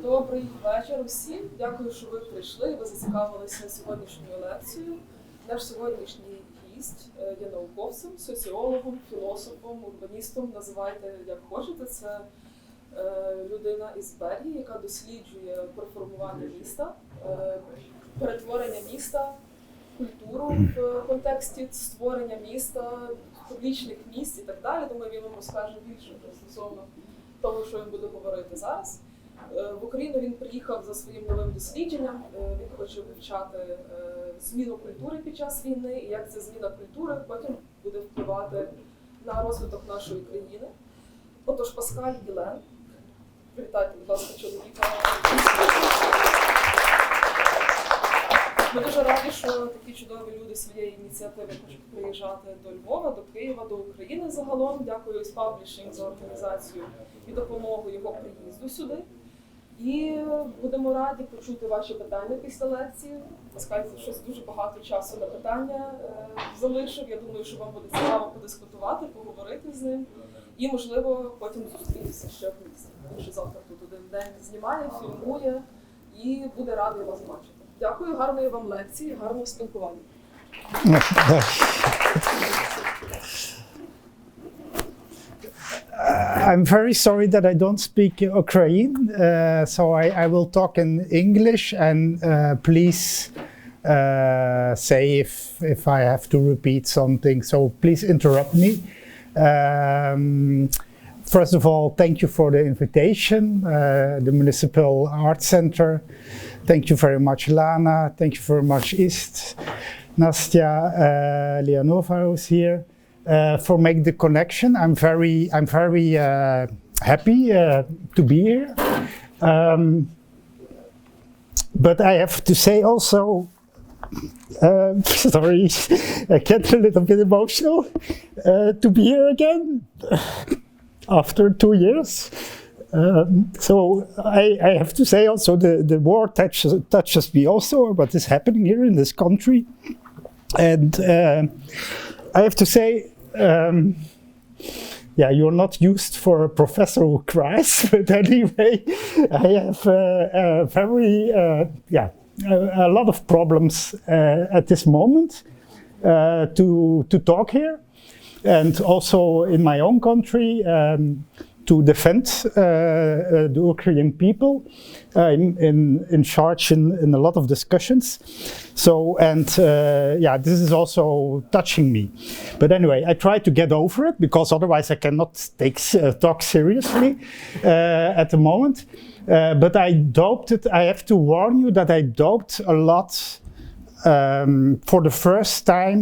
Добрий вечір усім. Дякую, що ви прийшли і ви зацікавилися сьогоднішньою лекцією. Наш сьогоднішній гість є науковцем, соціологом, філософом, урбаністом, називайте як хочете. Це людина із Бельгії, яка досліджує переформування міста, перетворення міста, культуру в контексті створення міста, публічних місць і так далі. Думаю, він вам розкаже більше стосовно того, що він буде говорити зараз. В Україну він приїхав за своїм новим дослідженням. Він хоче вивчати зміну культури під час війни і як ця зміна культури потім буде впливати на розвиток нашої країни. Отож, Паскаль Ґілен. Привітайте, будь ласка, чоловіка. Ми дуже раді, що такі чудові люди своєї ініціативи хочуть приїжджати до Львова, до Києва, до України загалом. Дякую із публічним за організацію і допомогу його приїзду сюди. І будемо раді почути ваші питання після лекції. Паскаль щось дуже багато часу на питання залишив. Я думаю, що вам буде цікаво подискутувати, поговорити з ним. І, можливо, потім зустрітися ще в місті. Тому що завтра тут один день знімає, фільмує і буде радий вас бачити. Дякую, гарної вам лекції, гарного спілкування. I'm very sorry that I don't speak Ukraine, so I will talk in English, and please say if I have to repeat something, so please interrupt me. First of all, thank you for the invitation, the Municipal Arts Center. Thank you very much, Lana. Thank you very much, Ist, Nastya, Leonova, who's here. For make the connection. I'm very happy to be here. But I have to say also, sorry, I get a little bit emotional to be here again after 2 years. So I have to say also the war touches me also, what is happening here in this country. And I have to say, yeah, you're not used for a professor who cries, but anyway, I have a lot of problems at this moment to talk here, and also in my own country to defend the Ukrainian people. I'm in charge in a lot of discussions. So, and yeah, this is also touching me. But anyway, I try to get over it, because otherwise I cannot talk seriously at the moment. But I have to warn you that I doped a lot for the first time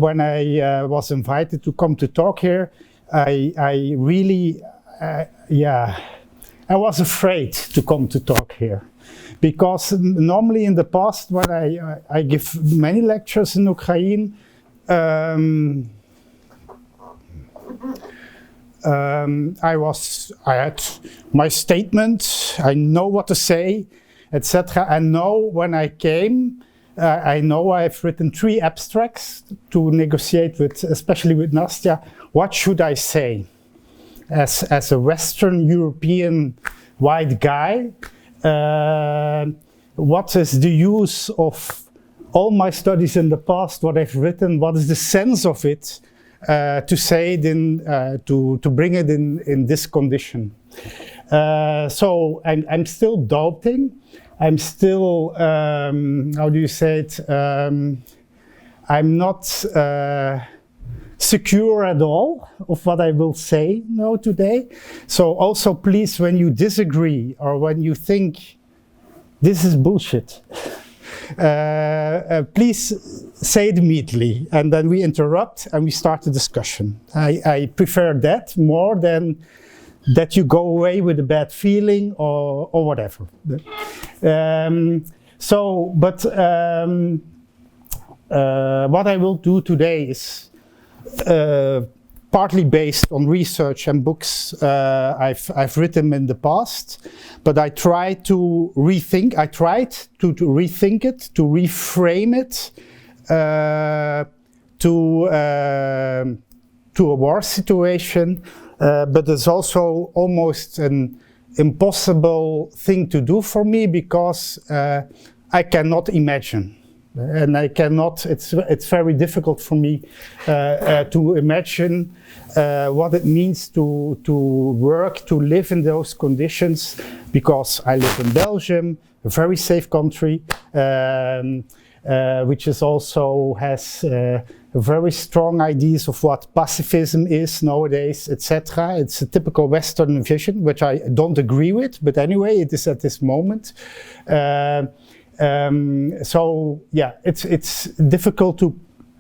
when I was invited to come to talk here. I really, I was afraid to come to talk here, because normally in the past when I give many lectures in Ukraine, I had my statement, I know what to say, etc. And now when I came, I know I've written 3 abstracts to negotiate with, especially with Nastya, what should I say? As a Western European white guy, what is the use of all my studies in the past, what I've written, what is the sense of it, to say it to bring it in this condition. So I'm still doubting. I'm still, how do you say it? I'm not secure at all of what I will say now today. So also please, when you disagree or when you think this is bullshit, please say it immediately, and then we interrupt and we start the discussion. I prefer that more than that you go away with a bad feeling or whatever. What I will do today is partly based on research and books I've written in the past, but I tried to rethink it, to reframe it to a war situation, but there's also almost impossible thing to do for me because I cannot imagine. And I cannot, it's very difficult for me to imagine what it means to work, to live in those conditions, because I live in Belgium, a very safe country, which is also has very strong ideas of what pacifism is nowadays, etc. It's a typical Western vision, which I don't agree with, but anyway, it is at this moment. So yeah, it's difficult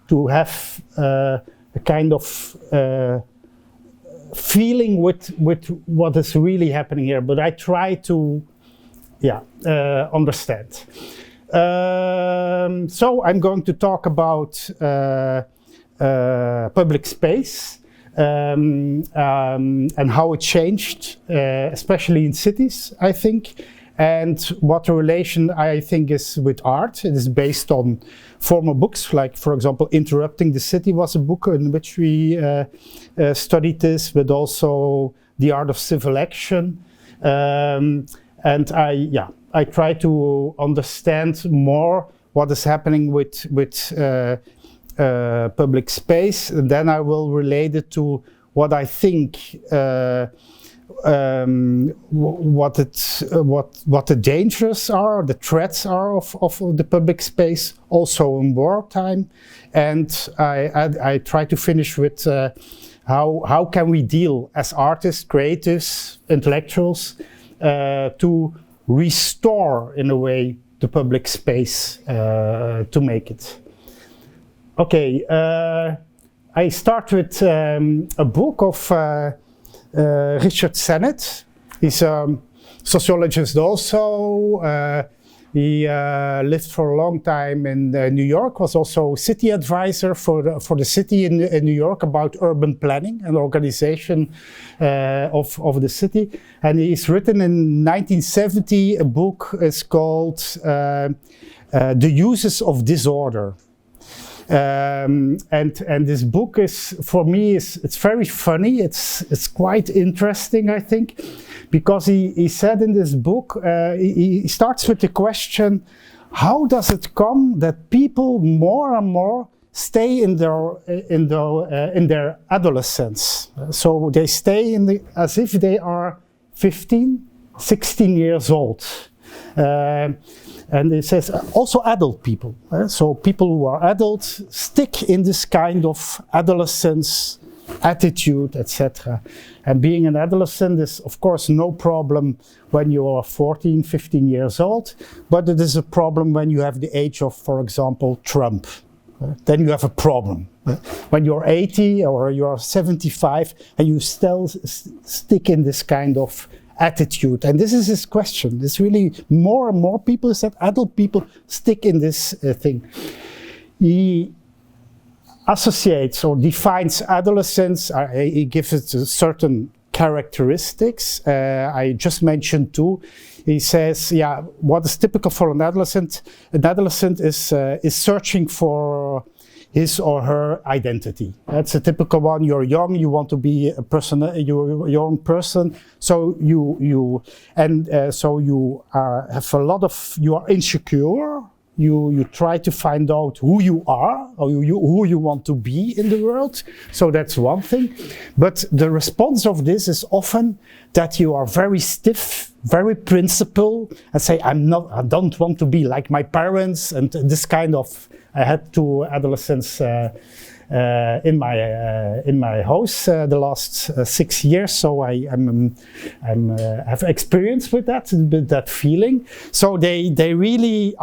to have a kind of feeling with what is really happening here, but I try to understand. So I'm going to talk about public space and how it changed, especially in cities, I think. And what the relation, I think, is with art. It is based on former books, like, for example, Interrupting the City was a book in which we studied this, but also The Art of Civil Action. And I try to understand more what is happening with public space. And then I will relate it to what I think what the dangers are, the threats are of the public space, also in wartime, and I try to finish with how can we deal as artists, creatives, intellectuals to restore in a way the public space to make it. Okay, I start with a book of Richard Sennett. He's a sociologist also. He lived for a long time in New York, was also city advisor for the city in New York about urban planning and organization of the city. And he's written in 1970 a book is called The Uses of Disorder. And this book is, for me, it's very funny. It's quite interesting, I think, because he said in this book, he starts with the question, how does it come that people more and more stay in their adolescence? So they stay as if they are 15, 16 years old. And it says also adult people. So people who are adults stick in this kind of adolescence attitude, etc. And being an adolescent is, of course, no problem when you are 14, 15 years old, but it is a problem when you have the age of, for example, Trump. Then you have a problem. When you're 80 or you're 75 and you still stick in this kind of attitude. And this is his question. It's really more and more people said adult people stick in this thing. He associates or defines adolescence, he gives it certain characteristics. I just mentioned two. He says, yeah, what is typical for an adolescent? An adolescent is searching for his or her identity. That's a typical one. You're young, you want to be a person, you're a young person, so you have a lot of, you are insecure. You try to find out who you are or who you want to be in the world. So that's one thing. But the response of this is often that you are very stiff, very principled, and say, I don't want to be like my parents, and this kind of. I had two adolescents in my house the last 6 years, so I have experience with that feeling. So they really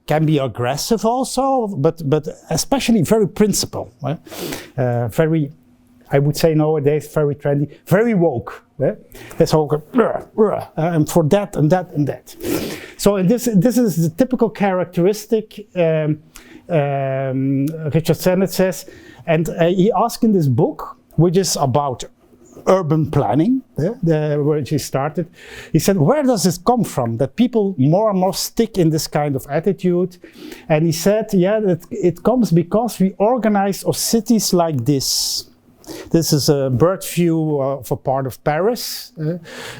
can be aggressive also, but especially very principled, very. I would say nowadays very trendy, very woke. That's all. And for that and that and that. So this is the typical characteristic. Richard Sennett says, and he asked in this book, which is about urban planning, where he started, he said, where does this come from, that people more and more stick in this kind of attitude? And he said, yeah, it comes because we organize our cities like this. This is a bird view of a part of Paris.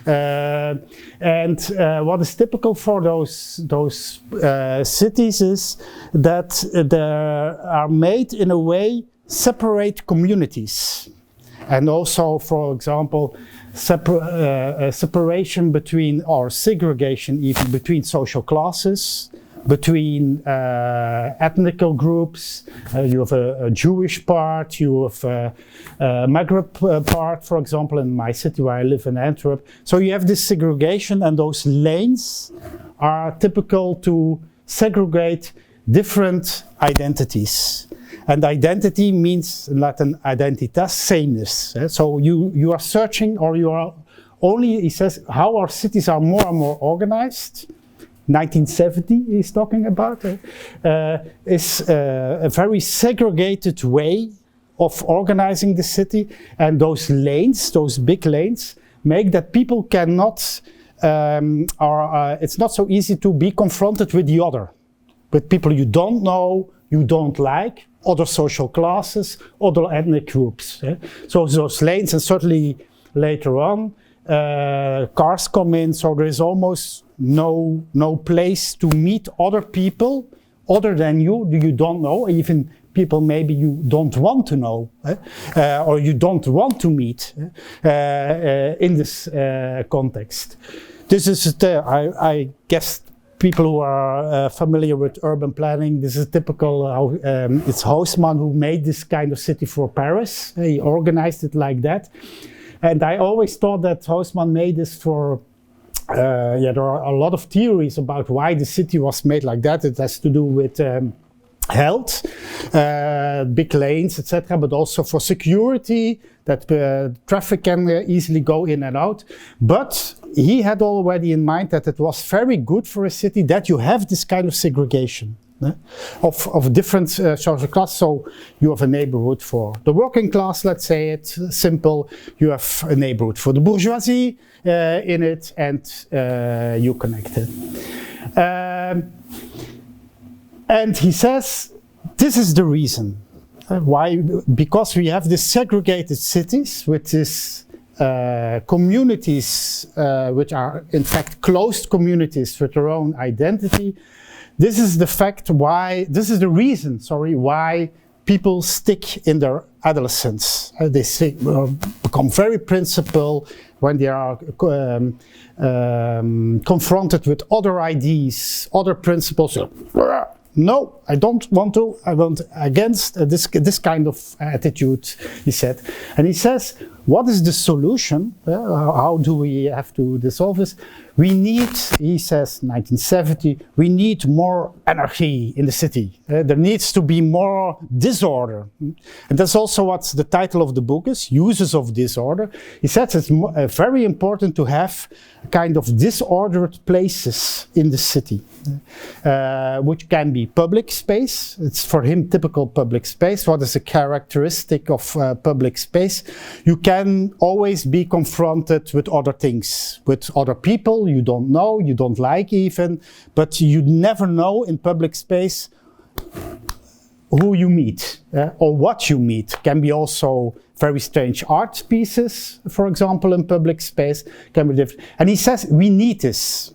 And what is typical for those cities is that they are made in a way separate communities. And also, for example, separation between, or segregation even, between social classes, between ethnical groups. You have a Jewish part, you have a Maghreb part, for example, in my city where I live in Antwerp. So you have this segregation, and those lanes are typical to segregate different identities. And identity means in Latin identitas, sameness. So you are searching, or you are only, he says, how our cities are more and more organized. 1970 he's talking about, is a very segregated way of organizing the city, and those lanes, those big lanes, make that people cannot, it's not so easy to be confronted with the other, with people you don't know, you don't like, other social classes, other ethnic groups. So those lanes, and certainly later on, cars come in, so there is almost no place to meet other people other than you don't know, even people maybe you don't want to know, or you don't want to meet in this context. This is I guess people who are familiar with urban planning, this is typical. It's Haussmann who made this kind of city for Paris. He organized it like that. And I always thought that Haussmann made this for, there are a lot of theories about why the city was made like that. It has to do with health, big lanes, etc., but also for security, that traffic can easily go in and out. But he had already in mind that it was very good for a city that you have this kind of segregation of different social classes. So you have a neighborhood for the working class, let's say it simple. You have a neighborhood for the bourgeoisie in it, and you connect it. And he says, this is the reason. Why? Because we have these segregated cities with these communities, which are in fact closed communities with their own identity. This is the fact why, this is the reason, sorry, why people stick in their adolescence. They become very principled when they are confronted with other ideas, other principles. No, I don't want to, I want against this kind of attitude, he said. And he says, what is the solution? How do we have to dissolve this? We need, he says, 1970, we need more anarchy in the city. There needs to be more disorder. And that's also what the title of the book is, Uses of Disorder. He says it's very important to have kind of disordered places in the city, which can be public space. It's for him typical public space. What is a characteristic of public space? You can always be confronted with other things, with other people you don't know, you don't like even, but you never know in public space who you meet or what you meet. Can be also very strange art pieces, for example, in public space, can be different. And he says we need this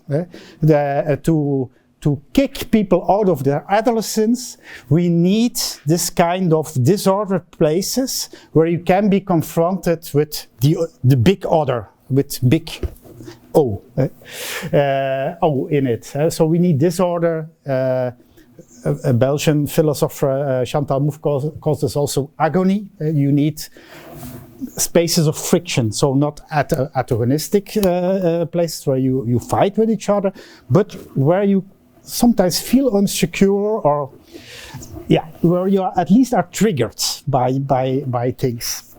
to kick people out of their adolescence. We need this kind of disordered places where you can be confronted with the big other, with big O, O in it. So we need disorder. A Belgian philosopher, Chantal Mouffe, calls this also agony. You need spaces of friction, so not antagonistic places where you fight with each other, but where you sometimes feel insecure, or where you at least are triggered by things.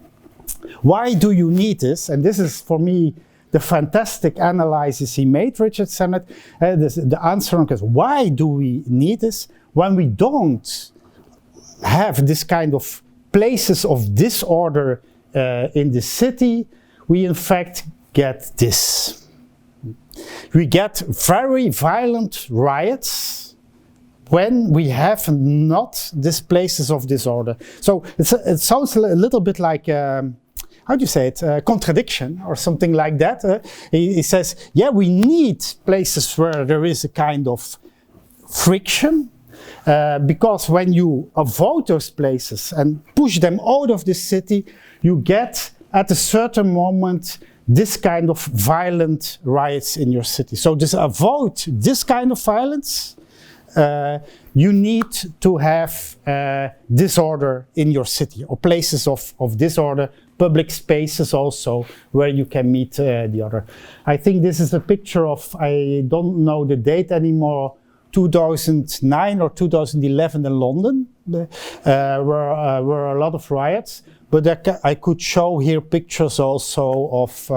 Why do you need this? And this is for me the fantastic analysis he made, Richard Sennett. The answer is, why do we need this when we don't have this kind of places of disorder in the city? We in fact get this. We get very violent riots, when we have not these places of disorder. So it sounds a little bit like, how do you say it, contradiction or something like that. He says, yeah, we need places where there is a kind of friction, because when you avoid those places and push them out of the city, you get at a certain moment this kind of violent riots in your city. So to avoid this kind of violence, you need to have disorder in your city, or places of disorder, public spaces also, where you can meet the other. I think this is a picture of, I don't know the date anymore, 2009 or 2011 in London, were a lot of riots. But I could show here pictures also of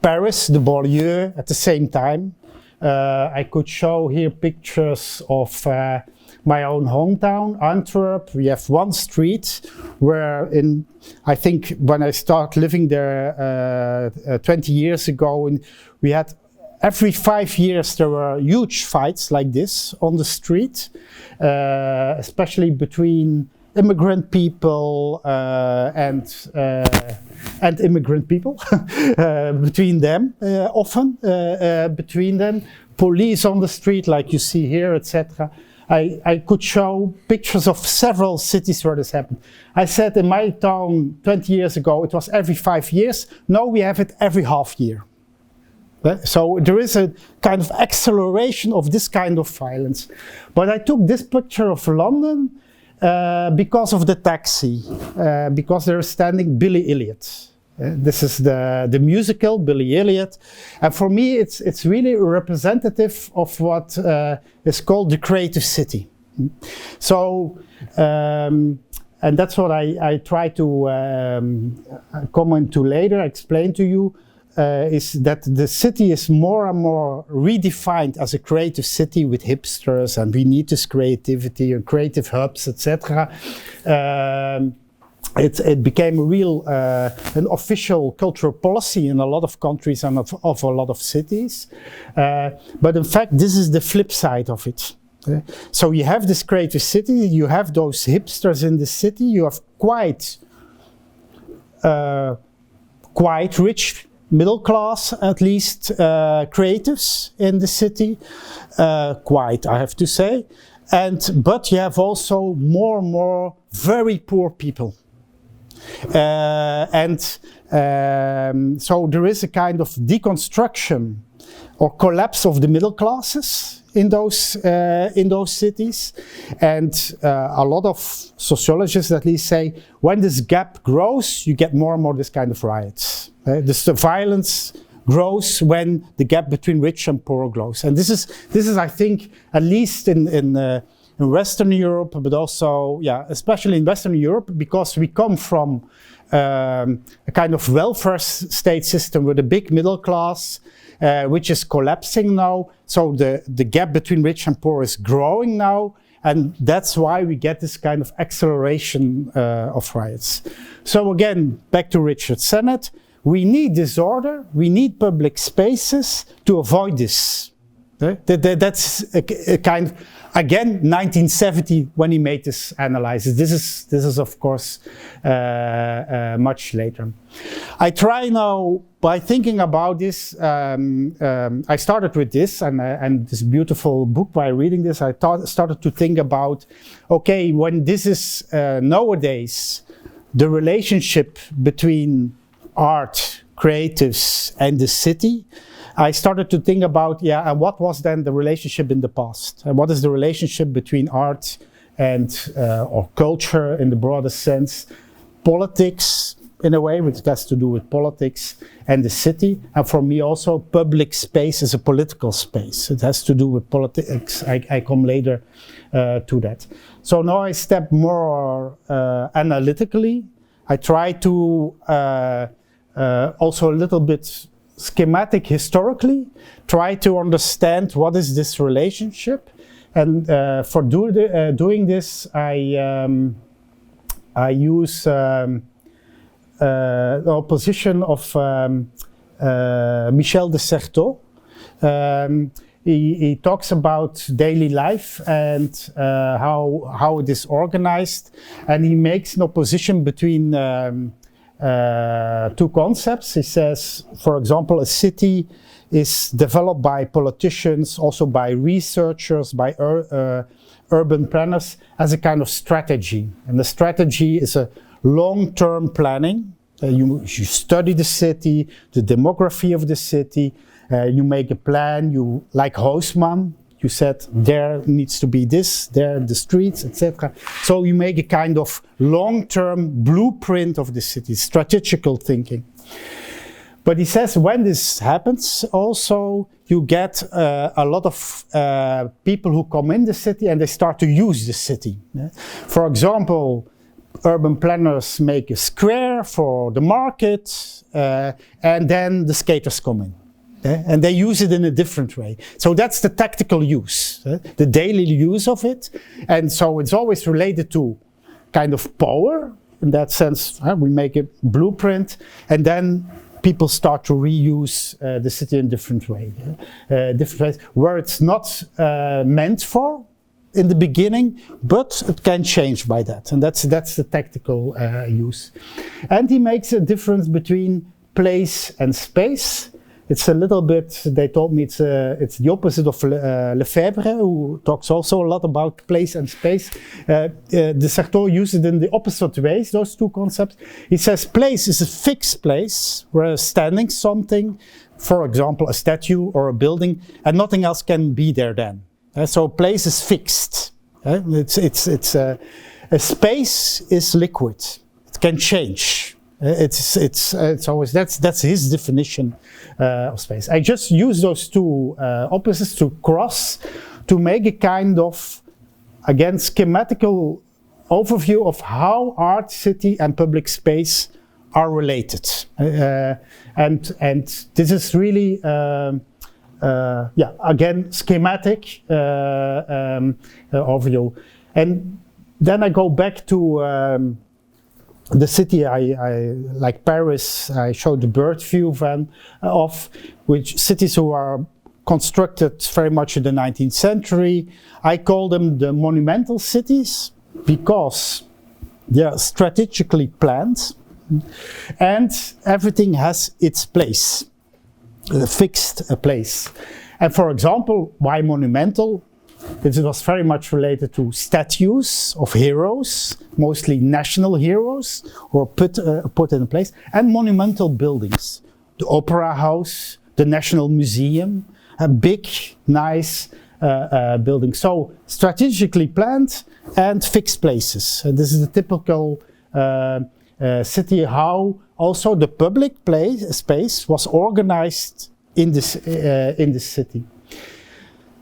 Paris, the banlieue, at the same time. I could show here pictures of my own hometown, Antwerp. We have one street where I think when I started living there 20 years ago, we had every 5 years there were huge fights like this on the street, especially between immigrant people and immigrant people, between them, often between them, police on the street like you see here, etc. I could show pictures of several cities where this happened. I said in my town 20 years ago it was every 5 years. Now we have it every half year. So there is a kind of acceleration of this kind of violence. But I took this picture of London because of the taxi, because they're standing Billy Elliot. This is the musical, Billy Elliot. And for me, it's really representative of what is called the creative city. So, and that's what I try to comment to later, explain to you, is that the city is more and more redefined as a creative city with hipsters, and we need this creativity and creative hubs, etc. It became a real, an official cultural policy in a lot of countries and of a lot of cities. But in fact, this is the flip side of it. So you have this creative city, you have those hipsters in the city, you have quite rich middle class, at least, creatives in the city, quite, I have to say. But you have also more and more very poor people. So there is a kind of deconstruction or collapse of the middle classes in those cities. And a lot of sociologists at least say, when this gap grows, you get more and more this kind of riots. The violence grows when the gap between rich and poor grows. And this is I think, at least in Western Europe, but also, yeah, especially in Western Europe, because we come from a kind of welfare state system with a big middle class, which is collapsing now. So the gap between rich and poor is growing now. And that's why we get this kind of acceleration of riots. So again, back to Richard Sennett. We need disorder, we need public spaces to avoid this. That's a kind of, again, 1970 when he made this analysis. This is of course much later. I try now, by thinking about this, I started with this and this beautiful book. By reading this, I started to think about, okay, when this is nowadays, the relationship between art, creatives and the city, I started to think about, yeah, and what was then the relationship in the past? And what is the relationship between art and or culture in the broader sense, politics in a way, which has to do with politics, and the city. And for me also, public space is a political space. It has to do with politics. I come later to that. So now I step more analytically. I try to also a little bit schematic historically, try to understand what is this relationship. And for doing this, I use the opposition of Michel de Certeau. he talks about daily life and how it is organized, and he makes an opposition between two concepts. He says, for example, a city is developed by politicians, also by researchers, by urban planners, as a kind of strategy. And the strategy is a long-term planning. You study the city, the demography of the city, you make a plan, you, like Hoosman, you said there needs to be this, there the streets, etc. So you make a kind of long-term blueprint of the city, strategical thinking. But he says when this happens, also you get a lot of people who come in the city and they start to use the city. Yeah? For example, urban planners make a square for the market, and then the skaters come in. And they use it in a different way. So that's the tactical use, the daily use of it. And so it's always related to kind of power. In that sense, we make a blueprint, and then people start to reuse the city in different ways. Different ways where it's not meant for in the beginning, but it can change by that. And that's the tactical use. And he makes a difference between place and space. It's a little bit, they told me it's the opposite of Lefebvre, who talks also a lot about place and space. De Sartor uses it in the opposite ways, those two concepts. He says place is a fixed place, where standing something, for example, a statue or a building, and nothing else can be there then. So place is fixed. A space is liquid. It can change. It's always that's his definition of space. I just use those two opposites to cross to make a kind of, again, schematical overview of how art, city, and public space are related. And this is really again, schematic overview. And then I go back to the city, I like Paris. I showed the bird view of which cities who are constructed very much in the 19th century. I call them the monumental cities because they are strategically planned and everything has its place, a fixed place. And for example, why monumental? It was very much related to statues of heroes, mostly national heroes, who are put in place, and monumental buildings. The Opera House, the National Museum, a big, nice building. So strategically planned and fixed places. This is the typical city, how also the public space was organized in this city.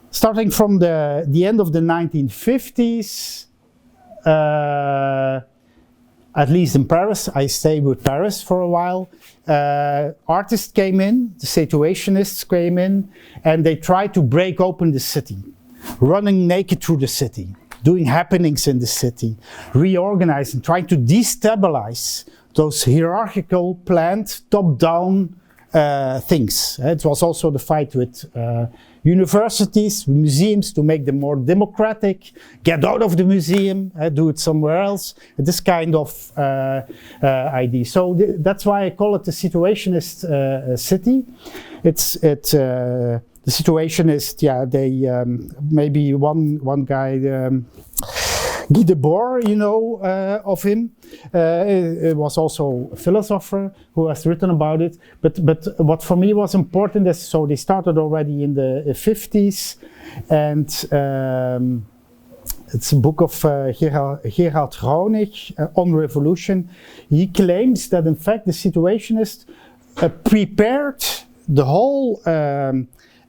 Starting from the end of the 1950s, at least in Paris, I stayed with Paris for a while, artists came in, the situationists came in, and they tried to break open the city, running naked through the city, doing happenings in the city, reorganizing, trying to destabilize those hierarchical, planned, top-down things. It was also the fight with universities, museums, to make them more democratic, get out of the museum, do it somewhere else, this kind of idea. So that's why I call it the situationist city. The situationist, they maybe one guy, Guy Debord, you know of him. It was also a philosopher who has written about it. But what for me was important is, so they started already in the 50s, and it's a book of Gerhard Raunig on revolution. He claims that in fact the situationists prepared the whole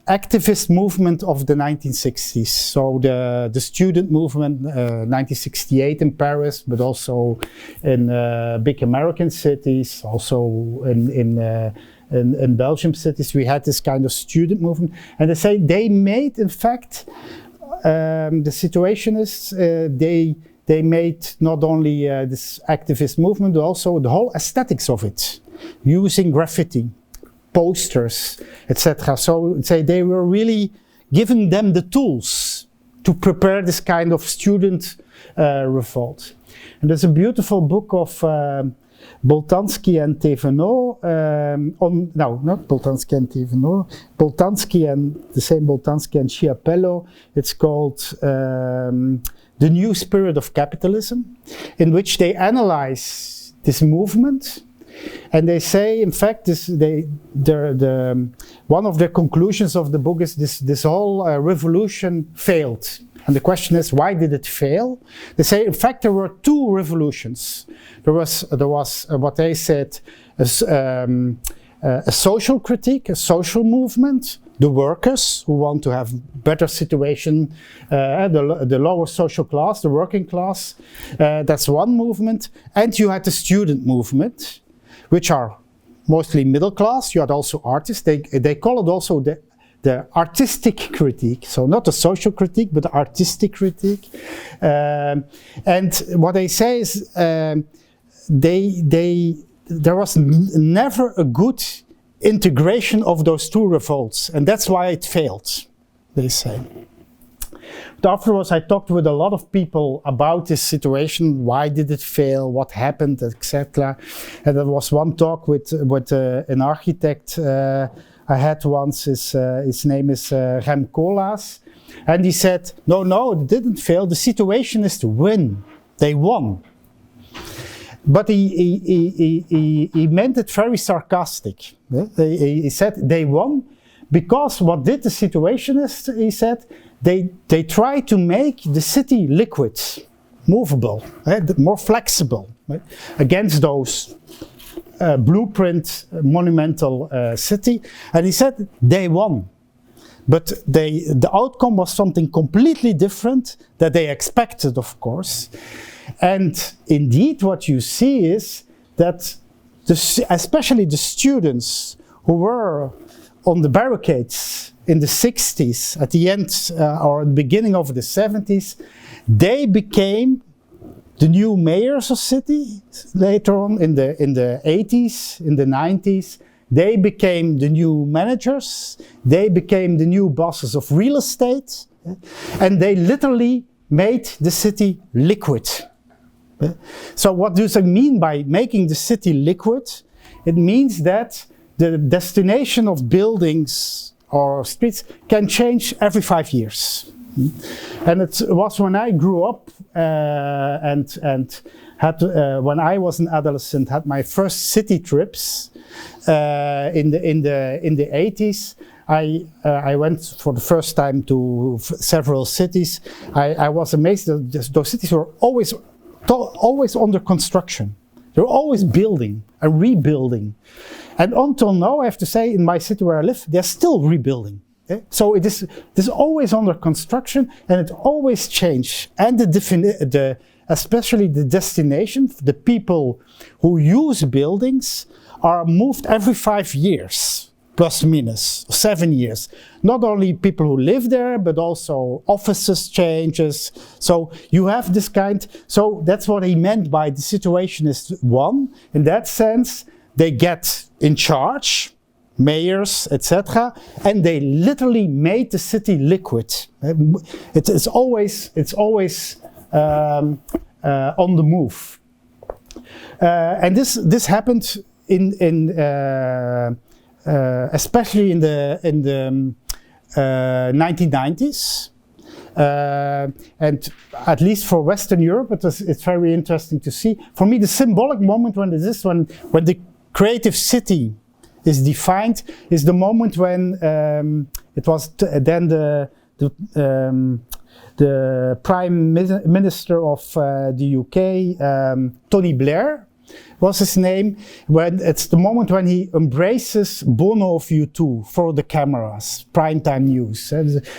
activist movement of the 1960s. So the student movement, 1968 in Paris, but also in big American cities, also in Belgium cities, we had this kind of student movement. And they say they made, in fact, the situationists, they made not only this activist movement, but also the whole aesthetics of it, using graffiti, posters, etc. So say they were really giving them the tools to prepare this kind of student revolt. And there's a beautiful book of Boltanski and Thévenot, not Boltanski and Thévenot, Boltanski and the same Boltanski and Schiapello. It's called The New Spirit of Capitalism, in which they analyze this movement. And they say, in fact, one of the conclusions of the book is this whole revolution failed. And the question is, why did it fail? They say, in fact, there were two revolutions. There was what they said, a social critique, a social movement, the workers who want to have better situation, the lower social class, the working class. That's one movement. And you had the student movement, which are mostly middle class. You had also artists. They call it also the artistic critique. So not the social critique, but the artistic critique. And what they say is there was never a good integration of those two revolts. And that's why it failed, they say. But afterwards, I talked with a lot of people about this situation. Why did it fail? What happened, etc. And there was one talk with an architect I had once. His name is Rem Koolhaas. And he said, no, it didn't fail. The situation is to win. They won. But he meant it very sarcastic. He said they won because what did the situationists, he said, they try to make the city liquid, movable, more flexible, right? Against those blueprint monumental city. And he said they won. But the outcome was something completely different that they expected, of course. And indeed what you see is that especially the students who were on the barricades in the 60s, at the end or the beginning of the 70s, they became the new mayors of cities later on in the 80s, in the 90s. They became the new managers, they became the new bosses of real estate, and they literally made the city liquid. So what does it mean by making the city liquid? It means that the destination of buildings or streets can change every 5 years. And it was when I grew up and had when I was an adolescent, had my first city trips in the 80s. I went for the first time to several cities. I was amazed that those cities were always under construction. They're always building and rebuilding. And until now, I have to say, in my city where I live, they're still rebuilding. Okay? So it is always under construction, and it always changes. And especially the destination, the people who use buildings are moved every 5 years, plus minus 7 years. Not only people who live there, but also offices changes. So you have this kind, so that's what he meant by the situationist one. In that sense, they get in charge, mayors, etc., and they literally made the city liquid. It's always on the move. And this happened especially in the 1990s, and at least for Western Europe, it's very interesting to see. For me, the symbolic moment when the creative city is defined is the moment when it was then the Prime Minister of the UK, Tony Blair, was his name, when it's the moment when he embraces Bono of U2 for the cameras, primetime news.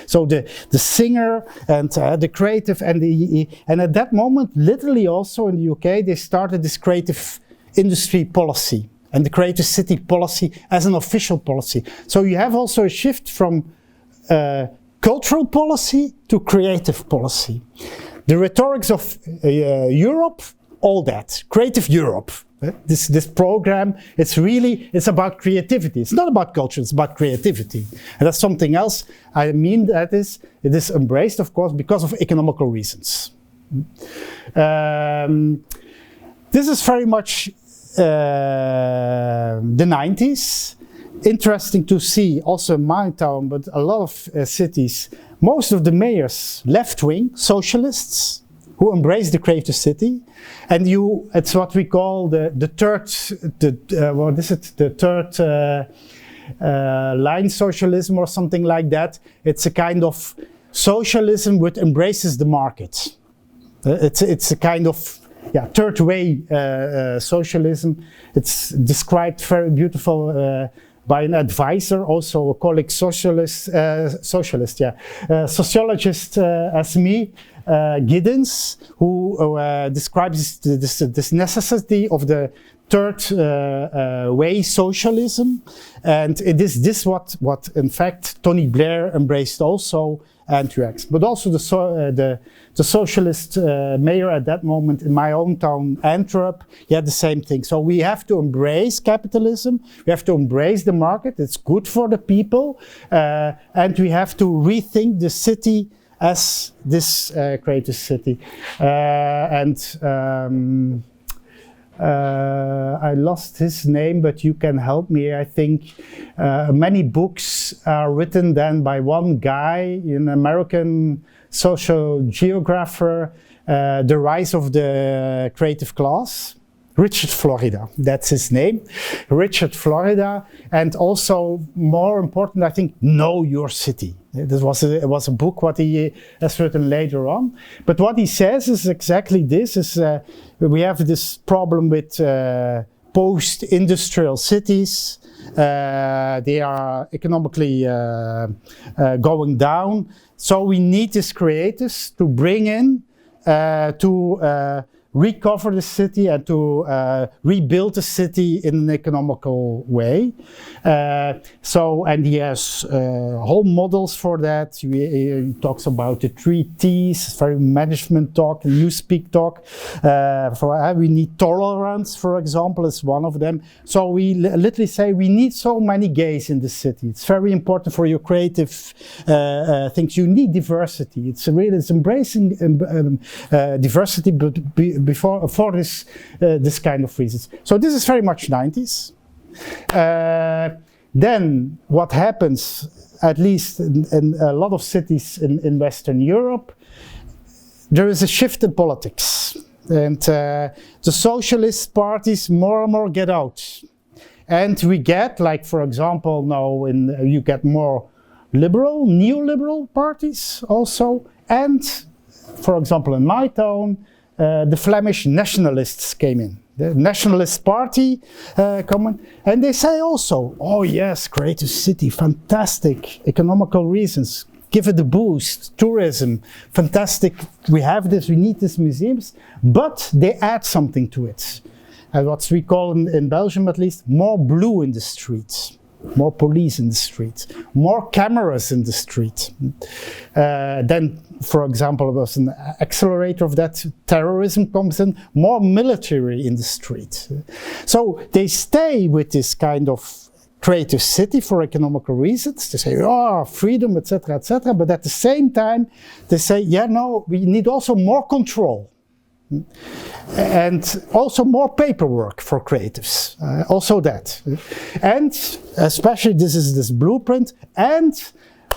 So the singer and the creative, and at that moment, literally also in the UK, they started this creative industry policy and the creative city policy as an official policy. So you have also a shift from cultural policy to creative policy. The rhetorics of Europe, all that, creative Europe. This program, it's about creativity. It's not about culture, it's about creativity. And that's something else. I mean that it is embraced, of course, because of economical reasons. This is very much the 90s. Interesting to see also in my town, but a lot of cities, most of the mayors left-wing socialists who embrace the creative city, and it's what we call the third line socialism or something like that. It's a kind of socialism which embraces the market. It's a kind of third way socialism. It's described very beautiful by an advisor, also a colleague sociologist as me, Giddens, who describes this necessity of the third way socialism, and it is this what in fact Tony Blair embraced also, and Rex, but also the socialist mayor at that moment in my own town, Antwerp, the same thing. So we have to embrace capitalism, we have to embrace the market, it's good for the people, and we have to rethink the city as this creative city. I lost his name, but you can help me. I think many books are written then by one guy, an American social geographer, The Rise of the Creative Class. Richard Florida, that's his name. Richard Florida, and also more important, I think, Know Your City. It was a book what he has written later on. But what he says is exactly this, we have this problem with post-industrial cities. They are economically going down. So we need these creators to bring in, to recover the city and to rebuild the city in an economical way. And he has whole models for that. He talks about the 3 T's, very management talk, Newspeak talk. We need tolerance, for example, is one of them. So we literally say we need so many gays in the city. It's very important for your creative things. You need diversity. It's embracing diversity, but for this kind of reasons. So this is very much 90s. Then what happens, at least in a lot of cities in Western Europe, there is a shift in politics. And the socialist parties more and more get out. And we get, like for example, now you get more liberal, neoliberal parties also. And for example, in my town, the Flemish nationalists came in. The nationalist party come in, and they say also, oh yes, creative city, fantastic, economical reasons, give it a boost, tourism, fantastic, we have this, we need these museums, but they add something to it. And what we call in Belgium at least, more blue in the streets. More police in the street, more cameras in the street. Then, for example, was an accelerator of that, terrorism comes in, more military in the street. So they stay with this kind of creative city for economical reasons. They say, oh, freedom, etc., but at the same time, they say, we need also more control. And also more paperwork for creatives, also that. And especially this blueprint, and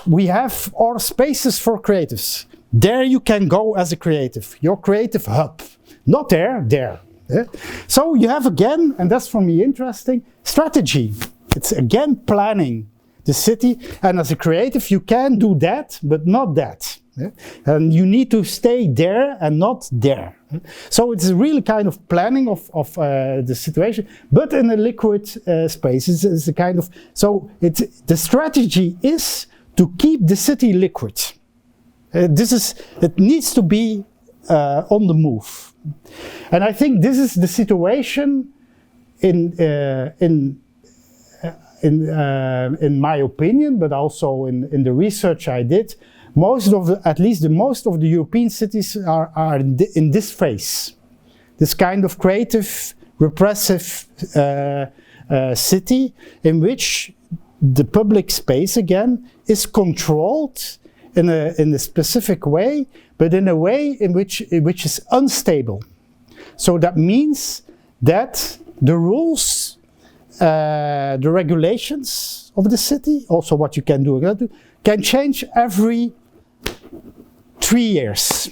we have our spaces for creatives. There you can go as a creative, your creative hub. Not there. So you have again, and that's for me interesting, strategy. It's again planning the city, and as a creative you can do that, but not that. And you need to stay there and not there. So it's a really kind of planning of the situation, but in a liquid space. It's a kind of, so the strategy is to keep the city liquid. It needs to be on the move. And I think this is the situation in my opinion, but also in the research I did. Most of the European cities are in this phase. This kind of creative repressive city in which the public space again is controlled in a specific way, but in a way in which is unstable. So that means that the rules, the regulations of the city, also what you can do, can change every 3 years.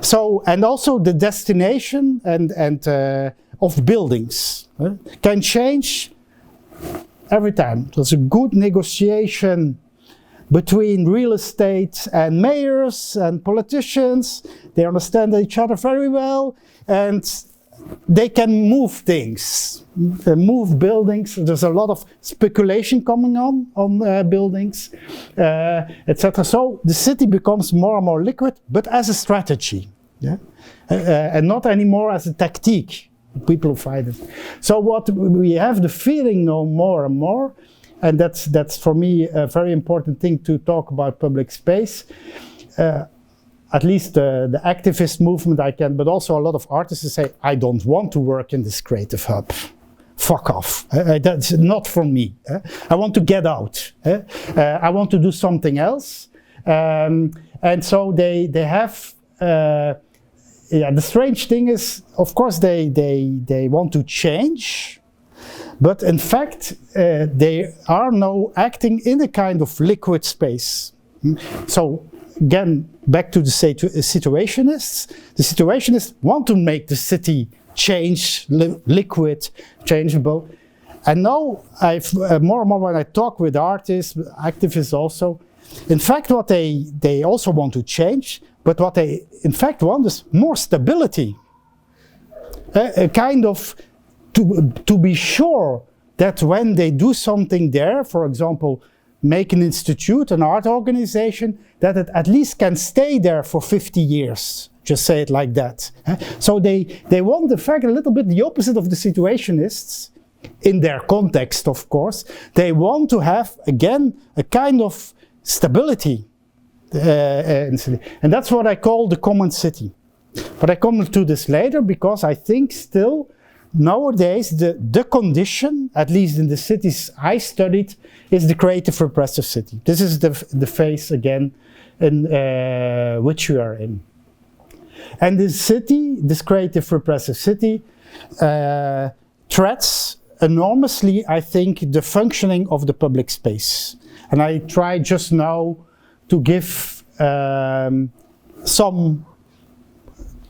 So, and also the destination and of buildings can change every time. There's a good negotiation between real estate and mayors and politicians. They understand each other very well, and they can move things, move buildings. There's a lot of speculation coming on buildings, etc. So the city becomes more and more liquid, but as a strategy, and not anymore as a tactique. People fight it. So what we have the feeling now more and more, and that's for me a very important thing to talk about public space. At least the activist movement I can, but also a lot of artists say, I don't want to work in this creative hub. Fuck off. That's not for me. I want to get out. I want to do something else. And so they have, the strange thing is, of course, they want to change, but in fact, they are now acting in a kind of liquid space. So again, back to the situationists. The situationists want to make the city change, liquid, changeable. And now, more and more when I talk with artists, activists also, in fact what they also want to change, but what they in fact want is more stability. A kind of, to be sure that when they do something there, for example, make an institute, an art organization, that it at least can stay there for 50 years. Just say it like that. So they want, in fact, a little bit the opposite of the situationists, in their context, of course. They want to have, again, a kind of stability. And that's what I call the common city. But I come to this later because I think still, nowadays, the condition, at least in the cities I studied, is the creative repressive city. This is the phase, again, in which we are in. And this city, this creative repressive city, threats enormously, I think, the functioning of the public space. And I try just now to give some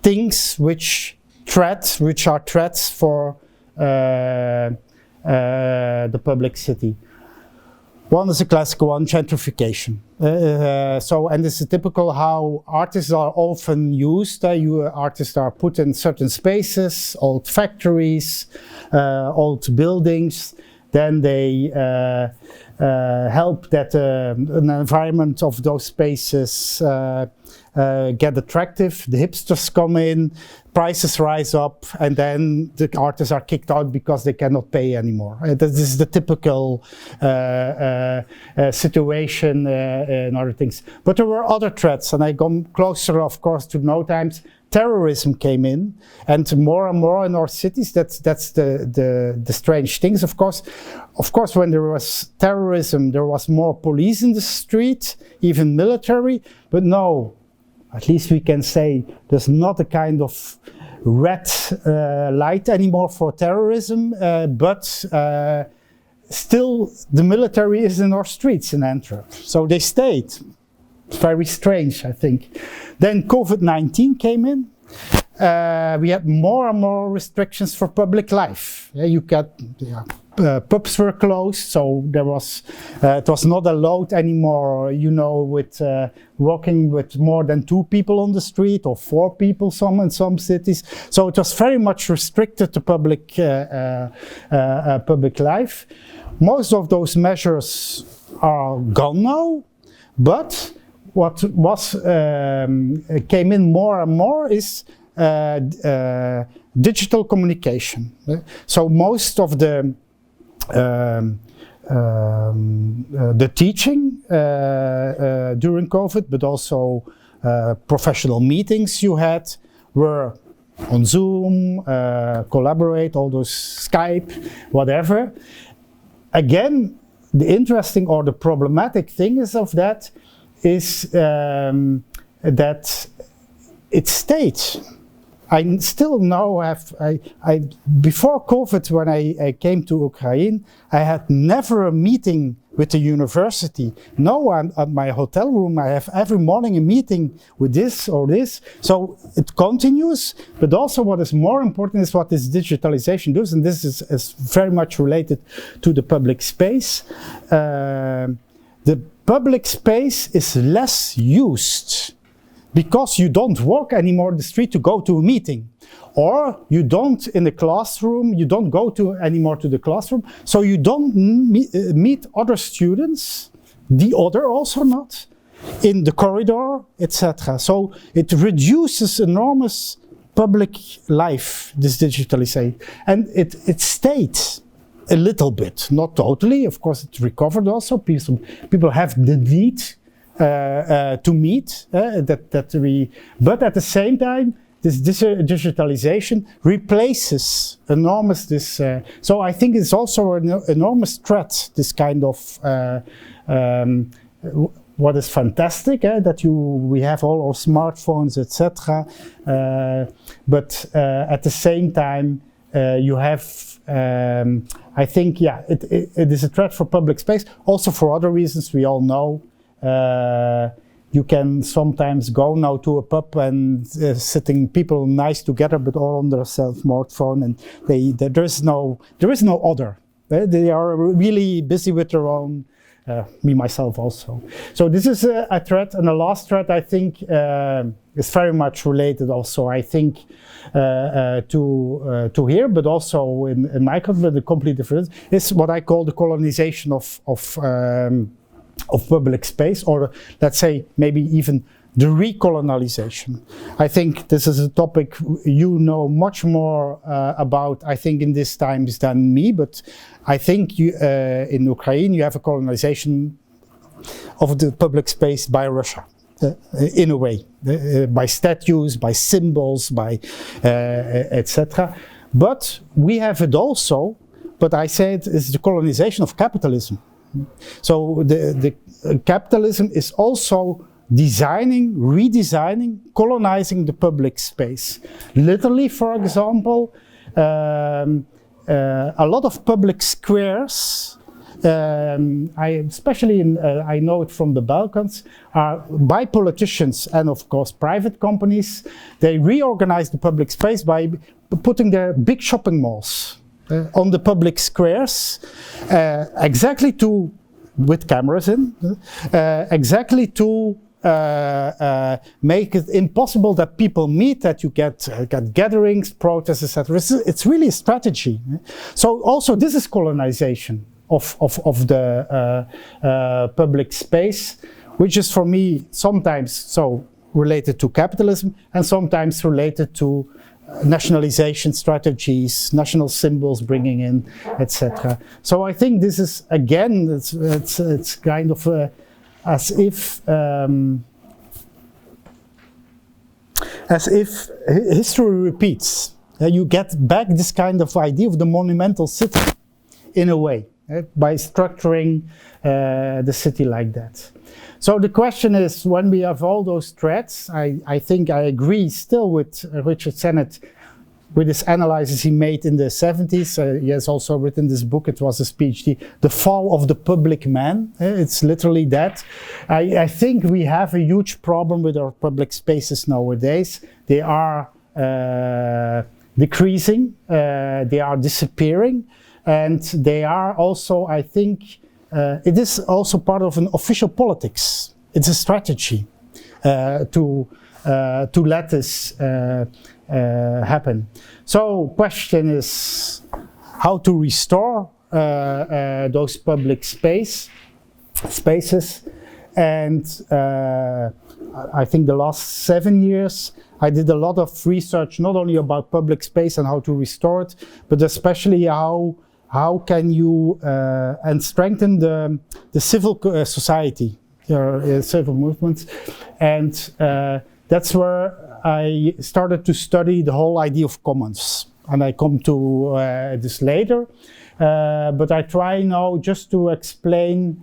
things which are threats for the public city. One is a classical one, gentrification. And this is typical how artists are often used. Artists are put in certain spaces, old factories, old buildings. Then they help that an environment of those spaces get attractive. The hipsters come in, prices rise up, and then the artists are kicked out because they cannot pay anymore. This is the typical situation and other things. But there were other threats, and I come closer, of course, to no times. Terrorism came in, and more in our cities. That's the strange things. Of course, when there was terrorism, there was more police in the street, even military. But no, at least we can say there's not a kind of red light anymore for terrorism. But still, the military is in our streets in Antwerp, so they stayed. Very strange, I think. Then COVID-19 came in. We had more and more restrictions for public life. Pubs were closed, so there was it was not allowed anymore. With walking with more than 2 people on the street or 4 people, in some cities. So it was very much restricted to public life. Most of those measures are gone now, but what came in more and more is digital communication. So most of the teaching during COVID, but also professional meetings you had, were on Zoom, collaborate, all those Skype, whatever. Again, the interesting or the problematic thing is of that is that it stayed. I still now before COVID, when I came to Ukraine, I had never a meeting with the university. Now I'm at my hotel room, I have every morning a meeting with this or this. So it continues, but also what is more important is what this digitalization does, and this is very much related to the public space. The public space is less used because you don't walk anymore the street to go to a meeting, or you don't in the classroom, you don't go anymore to the classroom, so you don't meet other students, the other also not, in the corridor, etc. So it reduces enormous public life, this digitalization, and it stayed a little bit, not totally, of course it recovered also, people have the need to meet, but at the same time, this digitalization replaces enormous so I think it's also an enormous threat, this kind of what is fantastic, that we have all our smartphones, etc. But at the same time, you have, I think, it is a threat for public space, also for other reasons we all know. You can sometimes go now to a pub and sitting people nice together, but all on their smartphone, and there is no other. They are really busy with their own. Me myself also. So this is a threat, and the last threat I think is very much related also. I think to here, but also in my country, the complete difference is what I call the colonization of public space, or let's say maybe even the recolonization. I think this is a topic you know much more about, I think, in these times than me, but I think in Ukraine you have a colonization of the public space by Russia, in a way, by statues, by symbols, by etc. But we have it also, but I say it is the colonization of capitalism. So the capitalism is also designing, redesigning, colonizing the public space. Literally, for example, a lot of public squares, especially I know it from the Balkans, are by politicians and of course private companies. They reorganize the public space by putting their big shopping malls on the public squares, exactly with cameras in, exactly to make it impossible that people meet, that you get gatherings, protests, etc. It's really a strategy. So also this is colonization of the public space, which is for me sometimes so related to capitalism and sometimes related to nationalization strategies, national symbols bringing in, etc. So I think this is, again, it's kind of as if history repeats. You get back this kind of idea of the monumental city, in a way, by structuring the city like that. So the question is, when we have all those threats, I think I agree still with Richard Sennett, with his analysis he made in the 70s. He has also written this book, it was his PhD, The Fall of the Public Man. It's literally that. I think we have a huge problem with our public spaces nowadays. They are decreasing, they are disappearing, and they are also, I think, it is also part of an official politics. It's a strategy to let this happen. So, question is how to restore those public spaces. And I think the last 7 years I did a lot of research, not only about public space and how to restore it, but especially how can you and strengthen the civil society, civil movements, and that's where I started to study the whole idea of commons. And I come to this later, but I try now just to explain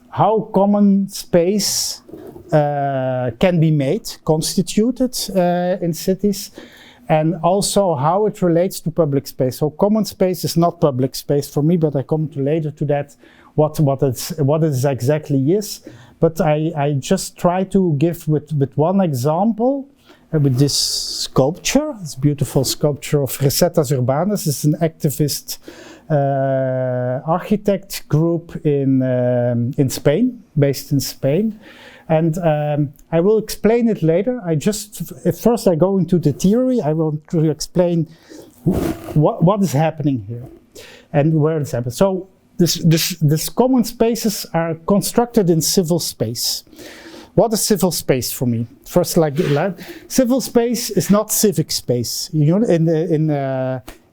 how common space can be made, constituted in cities, and also how it relates to public space. So common space is not public space for me, but I come to later to that, what it exactly is. But I just try to give with one example, with this sculpture, this beautiful sculpture of Recetas Urbanas. It's an activist architect group in Spain, based in Spain. And I will explain it later. First I go into the theory. I want to explain what is happening here and where it's happening. So this common spaces are constructed in civil space. What is civil space for me? First, civil space is not civic space. You know, in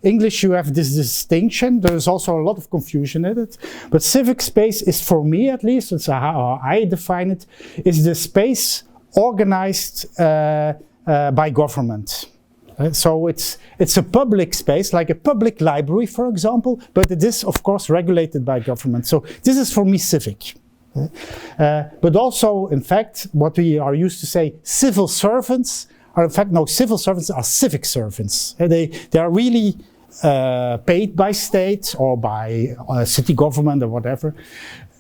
English you have this distinction. There is also a lot of confusion in it. But civic space is, for me at least, it's how I define it, is the space organized by government. So it's a public space, like a public library, for example, but it is, of course, regulated by government. So this is for me civic. But also, in fact, what we are used to say, civil servants are, in fact, no, civil servants are civic servants. They are really paid by state or by city government or whatever.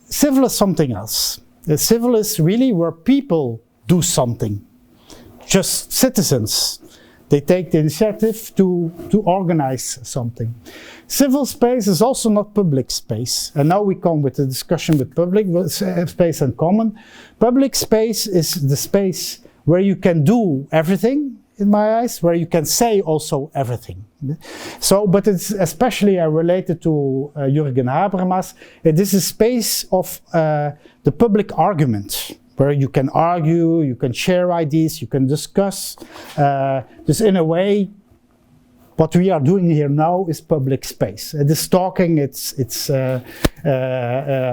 Civil is something else. The civil is really where people do something, just citizens. They take the initiative to organize something. Civil space is also not public space. And now we come with the discussion with public space and common. Public space is the space where you can do everything, in my eyes, where you can say also everything. So, but it's especially related to Jürgen Habermas. It is a space of the public argument, where you can argue, you can share ideas, you can discuss. Just in a way, what we are doing here now is public space. This talking, it's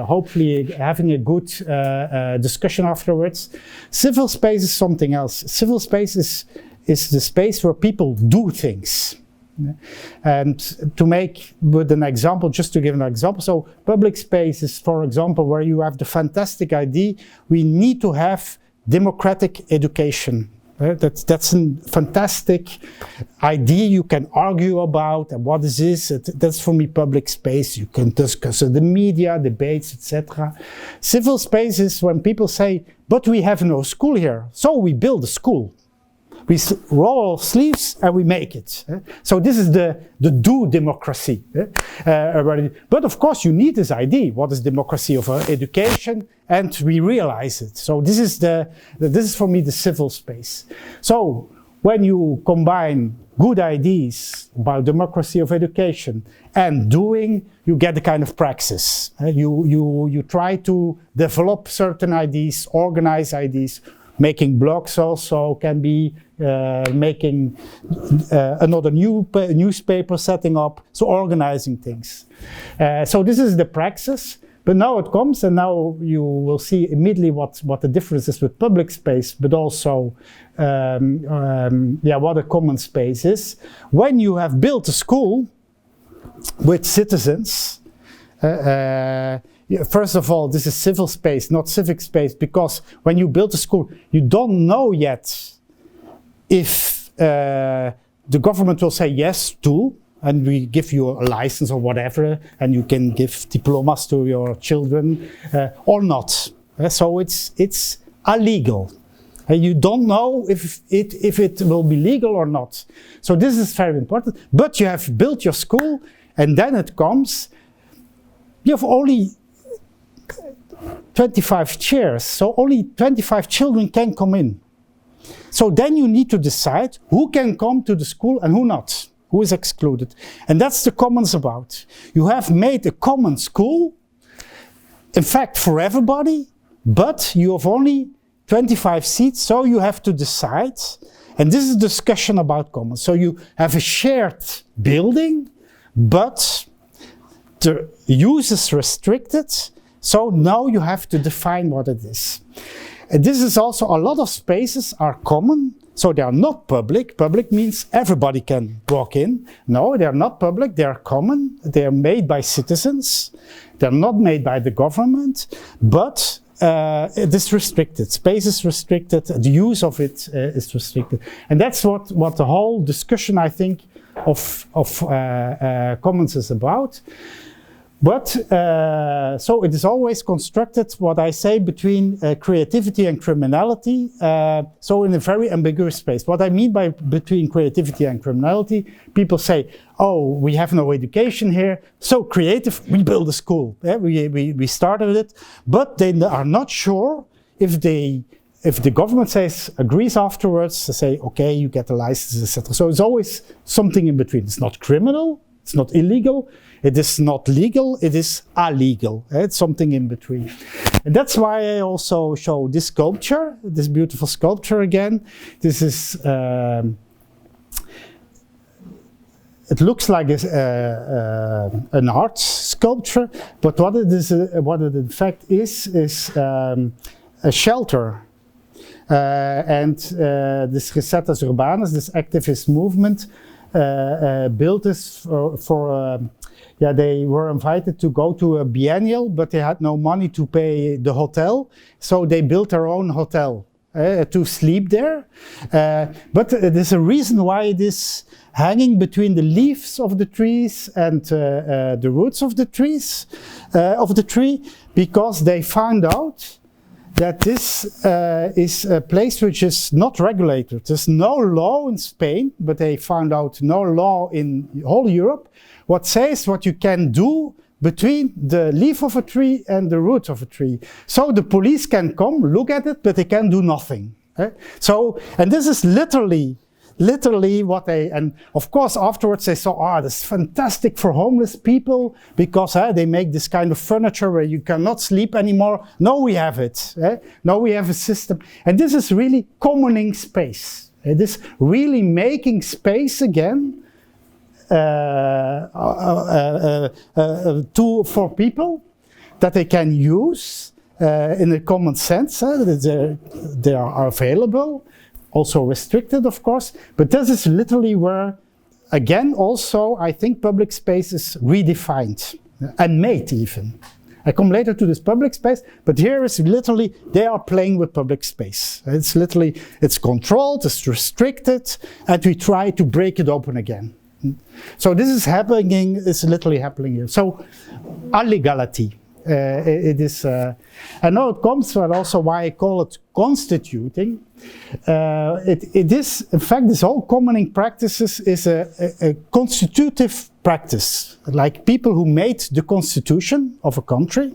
hopefully having a good discussion afterwards. Civil space is something else. Civil space is the space where people do things. And to make with an example, just to give an example, so public space is, for example, where you have the fantastic idea, we need to have democratic education. That's a fantastic idea you can argue about, and what is this? That's for me public space. You can discuss the media, debates, etc. Civil space is when people say, but we have no school here, so we build a school. We roll our sleeves and we make it. So this is the do democracy. But of course you need this idea. What is democracy of education? And we realize it. So this is for me the civil space. So when you combine good ideas about democracy of education and doing, you get a kind of praxis. You try to develop certain ideas, organize ideas. Making blogs also can be making another newspaper, setting up, so organizing things. So this is the praxis, but now it comes, and now you will see immediately what the difference is with public space, but also what a common space is. When you have built a school with citizens, first of all, this is civil space, not civic space, because when you build a school, you don't know yet if the government will say yes to, and we give you a license or whatever, and you can give diplomas to your children, or not. So it's illegal. And you don't know if it will be legal or not. So this is very important. But you have built your school, and then it comes, you have only 25 chairs, so only 25 children can come in. So then you need to decide who can come to the school and who not, who is excluded. And that's the commons about. You have made a common school, in fact for everybody, but you have only 25 seats, so you have to decide. And this is a discussion about commons. So you have a shared building, but the use is restricted. So now you have to define what it is. And this is also, a lot of spaces are common, so they are not public. Public means everybody can walk in. No, they are not public, they are common. They are made by citizens. They're not made by the government, but it is restricted. Space is restricted, the use of it is restricted. And that's what the whole discussion, I think, of commons is about. But, so it is always constructed, what I say, between creativity and criminality, so in a very ambiguous space. What I mean by between creativity and criminality, people say, oh, we have no education here, so creative, we build a school. Yeah, we started it, but they are not sure if the government agrees afterwards to say, okay, you get a license, etc. So it's always something in between. It's not criminal, it's not illegal, it is not legal, it is illegal. It's something in between. And that's why I also show this sculpture, this beautiful sculpture again. This is, it looks like an art sculpture, but what it in fact is a shelter. And this Resetas Urbanus, this activist movement, built this for they were invited to go to a biennial, but they had no money to pay the hotel, so they built their own hotel to sleep there. But there's a reason why it is hanging between the leaves of the trees and the roots of the trees, of the tree, because they found out that this is a place which is not regulated. There's no law in Spain, but they found out no law in whole Europe what says what you can do between the leaf of a tree and the root of a tree. So the police can come, look at it, but they can do nothing. So, and this is literally what they, and of course afterwards they saw, this is fantastic for homeless people, because they make this kind of furniture where you cannot sleep anymore. Now we have it. Now we have a system. And this is really commoning space. It is really making space again for people that they can use in a common sense. They are available. Also restricted, of course, but this is literally where, again, also, I think public space is redefined and made even. I come later to this public space, but here is literally, they are playing with public space. It's literally, it's controlled, it's restricted, and we try to break it open again. So this is happening, it's literally happening here. So, illegality. It is, I know it comes, but also why I call it constituting. It is, in fact, this whole commoning practices is a constitutive practice, like people who made the constitution of a country.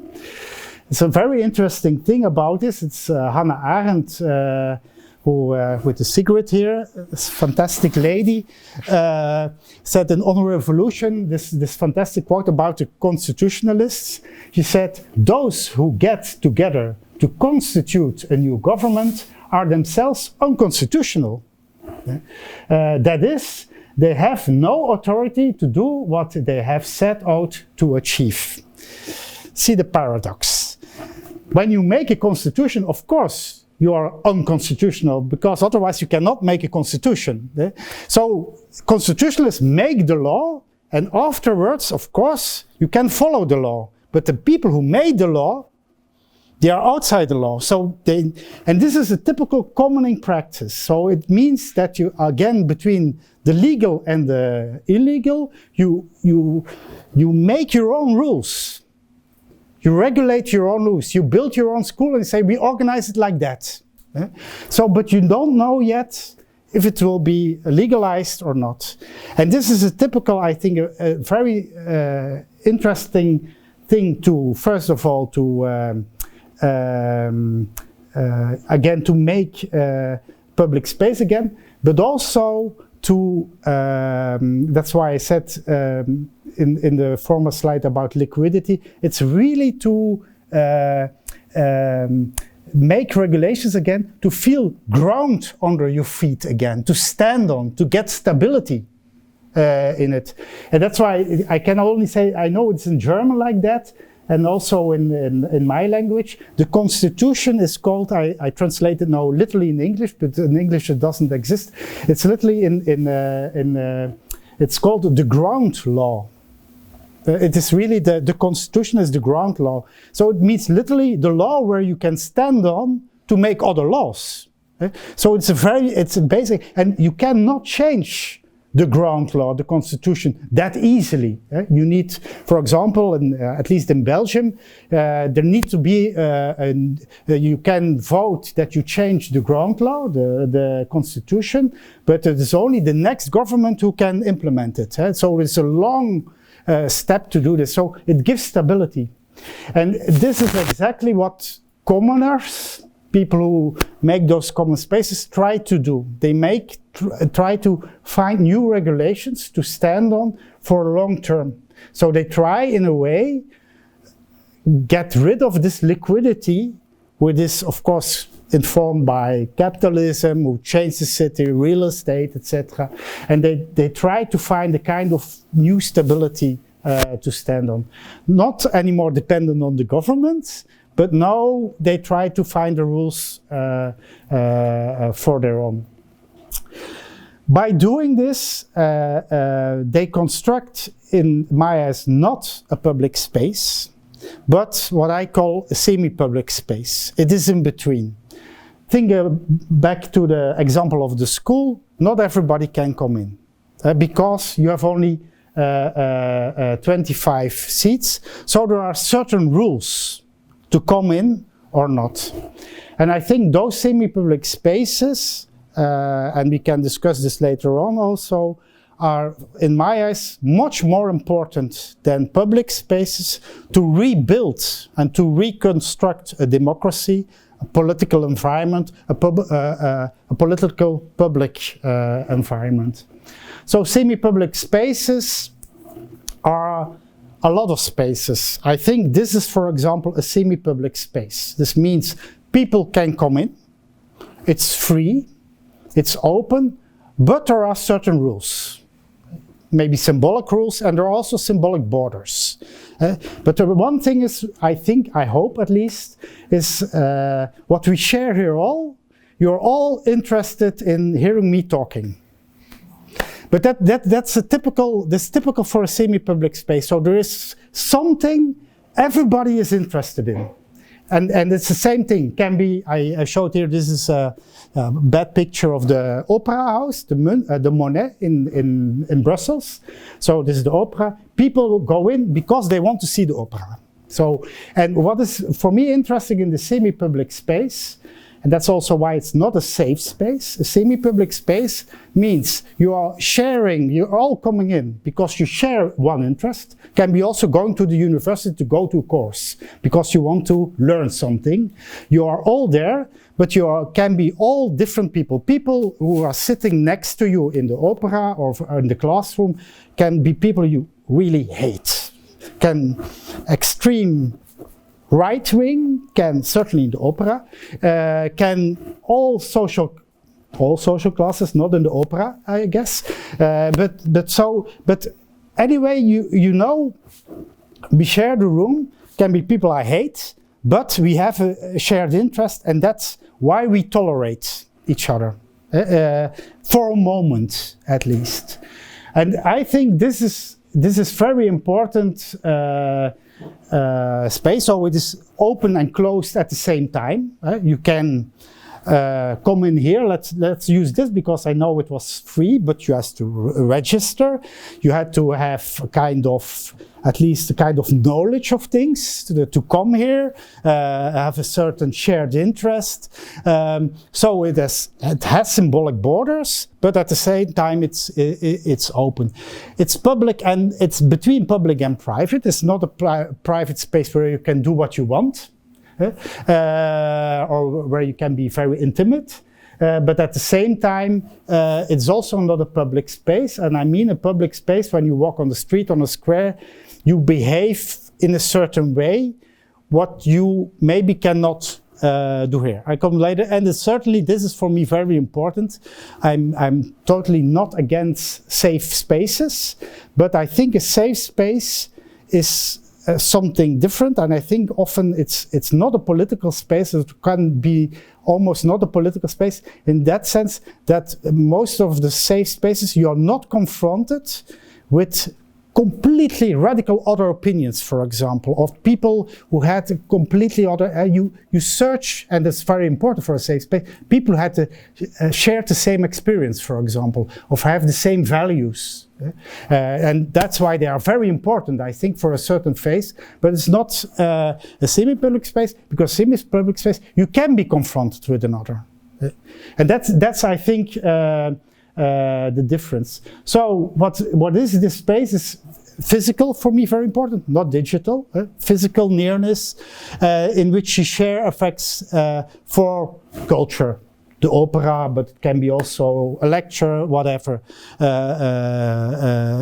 It's a very interesting thing about this. It's Hannah Arendt, who, with the cigarette here, this fantastic lady, said in On Revolution, this fantastic quote about the constitutionalists. She said, those who get together to constitute a new government are themselves unconstitutional. That is, they have no authority to do what they have set out to achieve. See the paradox. When you make a constitution, of course, you are unconstitutional, because otherwise you cannot make a constitution. So constitutionalists make the law, and afterwards, of course, you can follow the law. But the people who made the law, they are outside the law. So and this is a typical commoning practice. So it means that you, again, between the legal and the illegal, you make your own rules. You regulate your own rules. You build your own school and say, we organize it like that. So, but you don't know yet if it will be legalized or not. And this is a typical, I think, a very interesting thing to, first of all, to, again, to make public space again, but also to, that's why I said in the former slide about liquidity, it's really to make regulations again, to feel ground under your feet again, to stand on, to get stability in it. And that's why I can only say, I know it's in German like that, and also in my language. The Constitution is called, I translate it now literally in English, but in English it doesn't exist. It's literally it's called the ground law. It is really the Constitution is the ground law. So it means literally the law where you can stand on to make other laws. So it's a basic, and you cannot change the ground law, the Constitution, that easily. You need, for example, at least in Belgium, there needs to be, you can vote that you change the ground law, the Constitution, but it is only the next government who can implement it. So it's a long step to do this. So it gives stability. And this is exactly what commoners, people who make those common spaces, try to do. They try to find new regulations to stand on for long term. So they try, in a way, get rid of this liquidity, which is, of course, informed by capitalism, who changed the city, real estate, etc. And they try to find a kind of new stability to stand on. Not anymore dependent on the government, but now they try to find the rules for their own. By doing this, they construct, in my eyes, not a public space, but what I call a semi-public space. It is in between. Think back to the example of the school. Not everybody can come in because you have only 25 seats. So there are certain rules to come in or not. And I think those semi-public spaces, and we can discuss this later on also, are, in my eyes, much more important than public spaces to rebuild and to reconstruct a democracy, a political environment, a political public environment. So semi-public spaces are a lot of spaces. I think this is, for example, a semi-public space. This means people can come in, it's free, it's open, but there are certain rules. Maybe symbolic rules, and there are also symbolic borders. But the one thing is, I hope at least, is what we share here all, you're all interested in hearing me talking. But that's typical for a semi-public space. So there is something everybody is interested in. And it's the same thing. Can be, I showed here, this is a bad picture of the Opera House, the Monet in Brussels. So this is the opera. People go in because they want to see the opera. So, and what is for me interesting in the semi-public space, and that's also why it's not a safe space. A semi-public space means you are sharing, you're all coming in because you share one interest. Can be also going to the university to go to a course because you want to learn something. You are all there, but can be all different people. People who are sitting next to you in the opera or in the classroom can be people you really hate. Can extreme right wing, can certainly in the opera, can all social classes, not in the opera, I guess. But anyway, you know, we share the room. Can be people I hate, but we have a shared interest, and that's why we tolerate each other for a moment, at least. And I think this is very important space. So it is open and closed at the same time. You can come in here. Let's use this because I know it was free, but you have to register. You had to have at least a kind of knowledge of things to come here, have a certain shared interest. So it has symbolic borders, but at the same time it's open. It's public, and it's between public and private. It's not a private space where you can do what you want, or where you can be very intimate. But at the same time, it's also not a public space. And I mean a public space when you walk on the street, on a square, you behave in a certain way, what you maybe cannot do here. I come later, and certainly this is for me very important. I'm totally not against safe spaces, but I think a safe space is something different, and I think often it's not a political space. It can be almost not a political space in that sense that most of the safe spaces you are not confronted with completely radical other opinions, for example, of people who had a completely other. You search, and it's very important for a safe space. People who had to share the same experience, for example, of have the same values. And that's why they are very important, I think, for a certain phase. But it's not a semi-public space, because semi-public space you can be confronted with another, and that's I think the difference. So what is this space is physical for me, very important, not digital. Physical nearness in which you share effects for culture. The opera, but it can be also a lecture, whatever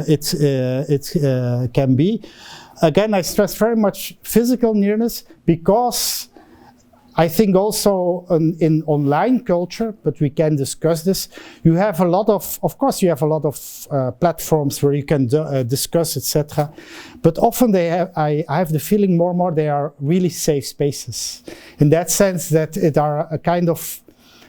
it can be. Again, I stress very much physical nearness, because I think also in online culture, but we can discuss this, you have a lot of course you have a lot of platforms where you can discuss, etc. But often I have the feeling more and more they are really safe spaces. In that sense that it are a kind of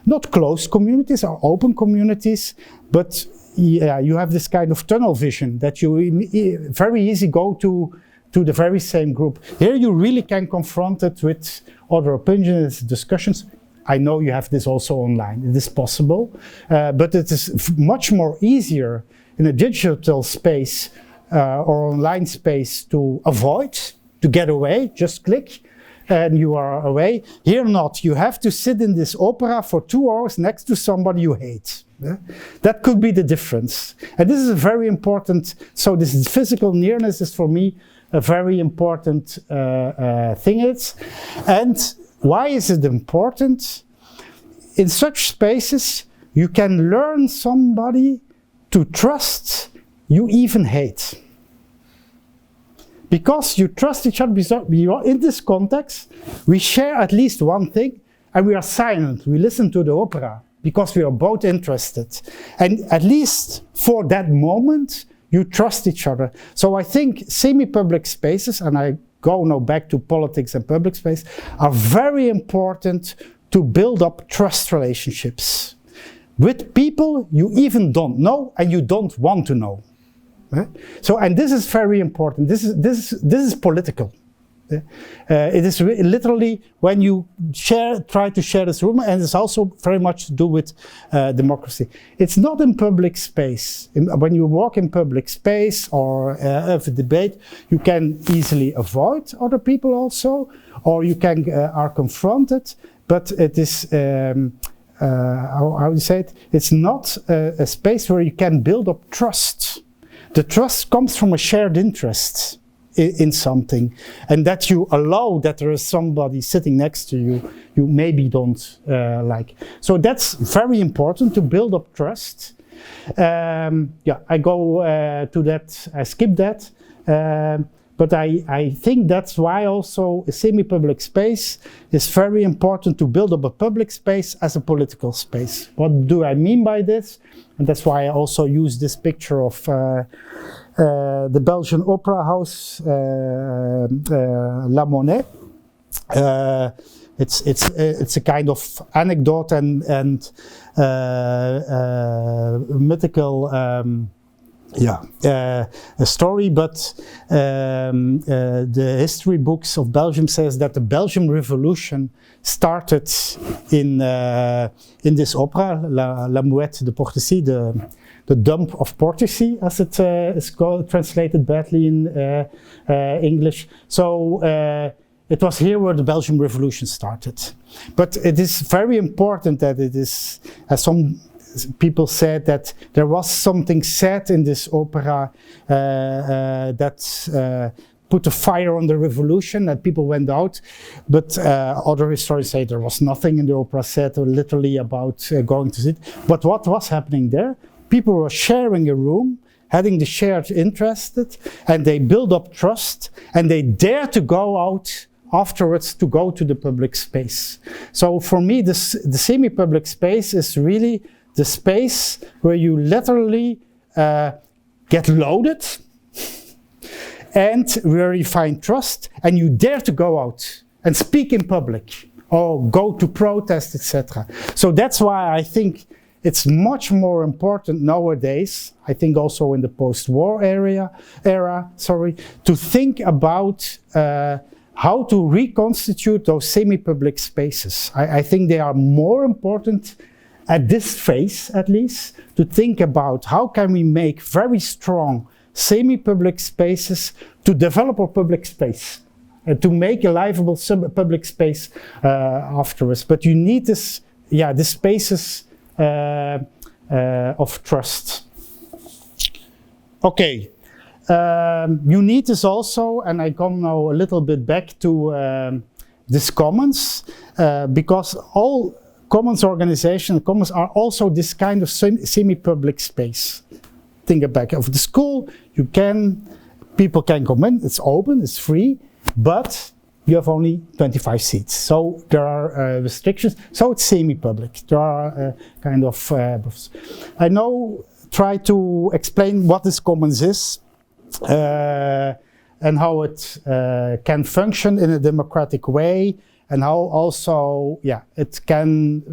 not closed communities or open communities, but you have this kind of tunnel vision that you very easy go to the very same group. Here you really can confront it with other opinions, discussions. I know you have this also online, it is possible, but it is much more easier in a digital space or online space to avoid, to get away, just click, and you are away. Here not, you have to sit in this opera for 2 hours next to somebody you hate. That could be the difference. And this is a very important, so this physical nearness is for me a very important thing. And why is it important? In such spaces, you can learn somebody to trust you even hate. Because you trust each other, we are in this context, we share at least one thing, and we are silent, we listen to the opera, because we are both interested. And at least for that moment, you trust each other. So I think semi-public spaces, and I go now back to politics and public space, are very important to build up trust relationships with people you even don't know and you don't want to know. So, and this is very important. This is political. It is literally when you try to share this room, and it's also very much to do with democracy. It's not in public space. When you walk in public space or have a debate, you can easily avoid other people also, or you can are confronted. But it is how do you say it? It's not a space where you can build up trust. The trust comes from a shared interest in something, and that you allow that there is somebody sitting next to you you maybe don't like. So that's very important to build up trust. Yeah, I go to that, I skip that, but I think that's why also a semi-public space is very important to build up a public space as a political space. What do I mean by this? And that's why I also use this picture of the Belgian opera house, La Monnaie. It's a kind of anecdote and mythical a story, but the history books of Belgium says that the Belgian Revolution started in this opera, La Mouette de Portici, the dump of Portici, as it is called, translated badly in English. So it was here where the Belgian Revolution started. But it is very important that it is, as some people said, that there was something said in this opera that put a fire on the revolution, that people went out. But other historians say there was nothing in the opera said literally about going to sit. But what was happening there? People were sharing a room, having the shared interest, and they build up trust, and they dare to go out afterwards to go to the public space. So for me, the semi-public space is really the space where you literally get loaded and where you find trust, and you dare to go out and speak in public, or go to protest, etc. So that's why I think it's much more important nowadays, I think also in the post-war era, to think about how to reconstitute those semi-public spaces. I think they are more important at this phase, at least, to think about how can we make very strong semi-public spaces to develop our public space and to make a livable public space afterwards. But you need this, the spaces of trust. Okay, you need this also, and I come now a little bit back to this commons, because all commons organizations, commons are also this kind of semi-public space. Think back of the school, people can come in, it's open, it's free, but you have only 25 seats. So there are restrictions, so it's semi-public. There are kind of, I now try to explain what this commons is, and how it can function in a democratic way, and how also, it can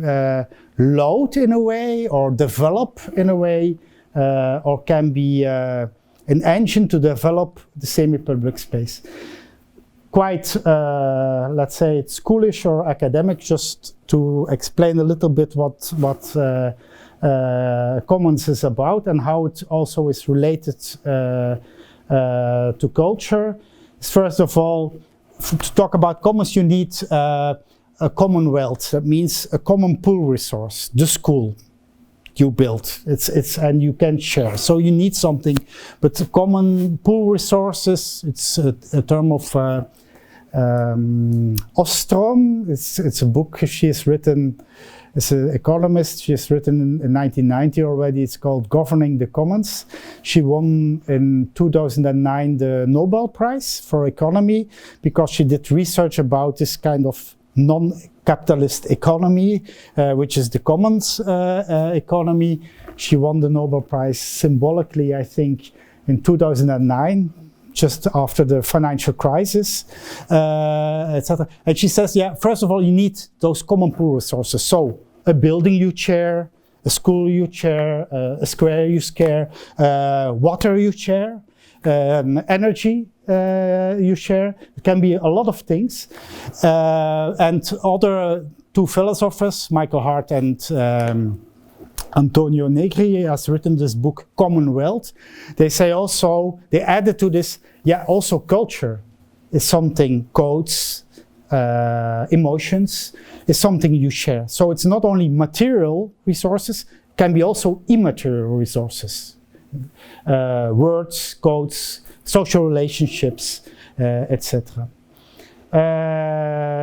load in a way, or develop in a way, or can be an engine to develop the semi-public space. Quite, let's say, it's schoolish or academic, just to explain a little bit what commons is about and how it also is related to culture. First of all, to talk about commons, you need a commonwealth. That means a common pool resource, the school you build. And you can share. So you need something, but the common pool resources, it's a term of Ostrom. It's a book she has written. As an economist, she has written in 1990 already. It's called Governing the Commons. She won in 2009 the Nobel Prize for Economy because she did research about this kind of non-capitalist economy, which is the commons economy. She won the Nobel Prize symbolically, I think, in 2009. Just after the financial crisis, etc. And she says, first of all, you need those common pool resources. So a building you share, a school you share, a square you share, water you share, energy you share. It can be a lot of things. And other two philosophers, Michael Hart and Antonio Negri, has written this book, Commonwealth. They say also, they added to this, also culture is something, codes, emotions, is something you share. So it's not only material resources, can be also immaterial resources. Words, codes, social relationships, etc.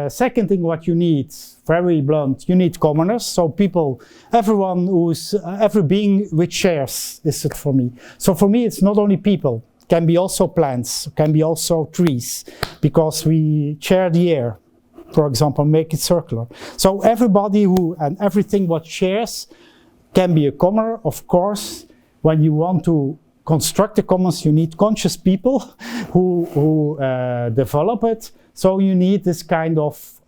Second thing what you need, very blunt, you need commoners. So people, everyone who's, every being which shares is it for me. So for me it's not only people, can be also plants, can be also trees, because we share the air, for example, make it circular. So everybody who, and everything what shares can be a commoner. Of course, when you want to construct the commons, you need conscious people who develop it. So you need this kind of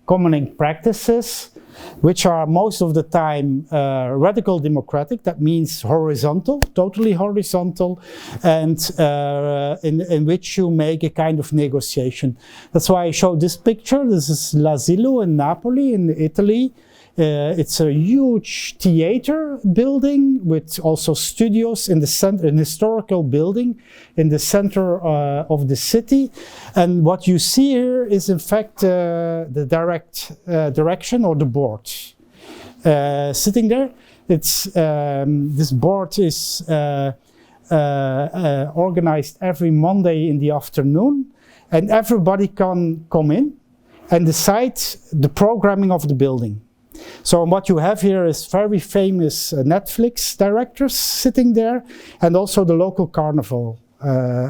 commoning practices, which are most of the time radical democratic. That means horizontal, totally horizontal, and in which you make a kind of negotiation. That's why I showed this picture. This is L'Asilo in Napoli, in Italy. It's a huge theater building with also studios in the center, an historical building in the center of the city. And what you see here is in fact the direct direction, or the board sitting there. It's this board is organized every Monday in the afternoon, and everybody can come in and decide the programming of the building. So what you have here is very famous Netflix directors sitting there, and also the local carnival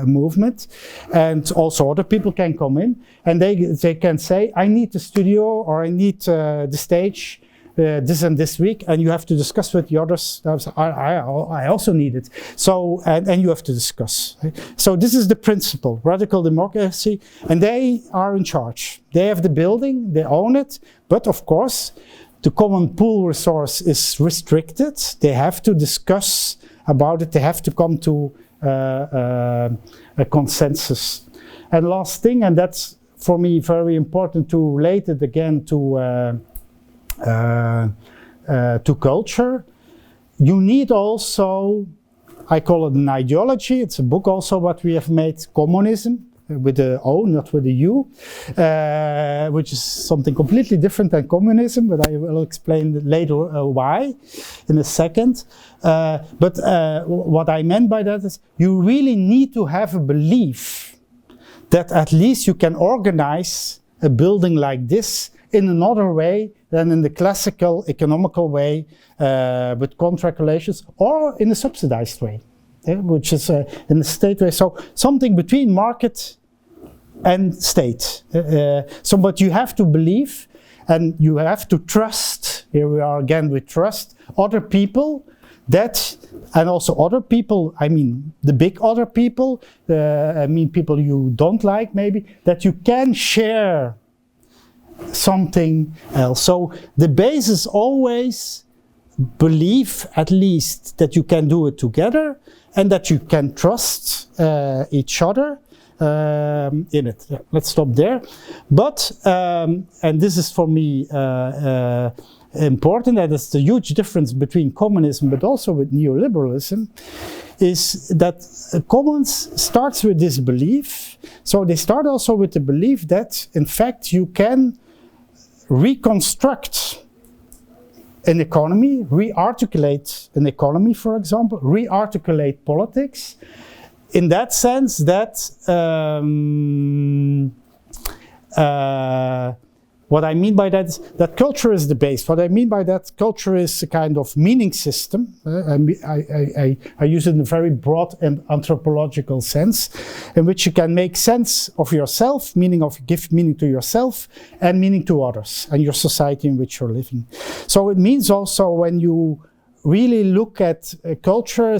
movement, and also other people can come in and they can say, I need the studio, or I need the stage this and this week, and you have to discuss with the others. I also need it. So, and you have to discuss. So this is the principle, radical democracy, and they are in charge. They have the building, they own it, but of course, the common pool resource is restricted. They have to discuss about it. They have to come to a consensus. And last thing, and that's for me very important to relate it again to culture. You need also, I call it an ideology. It's a book also what we have made, Communism, with the O, not with the U, which is something completely different than communism, but I will explain later why in a second. But what I meant by that is you really need to have a belief that at least you can organize a building like this in another way than in the classical economical way with contract relations, or in a subsidized way, which is in the state way. So something between market and state. So what you have to believe, and you have to trust, here we are again with trust, other people, that, and also other people, I mean the big other people, I mean people you don't like maybe, that you can share something else. So the base is always believe at least that you can do it together and that you can trust each other in it. Yeah, let's stop there. But, and this is for me important, that is the huge difference between communism but also with neoliberalism, is that commons starts with this belief. So they start also with the belief that in fact you can reconstruct an economy, re-articulate an economy, for example, re-articulate politics, in that sense that what I mean by that is that culture is the base. What I mean by that, culture is a kind of meaning system. I use it in a very broad and anthropological sense, in which you can make sense of yourself, give meaning to yourself, and meaning to others, and your society in which you're living. So it means also when you really look at culture,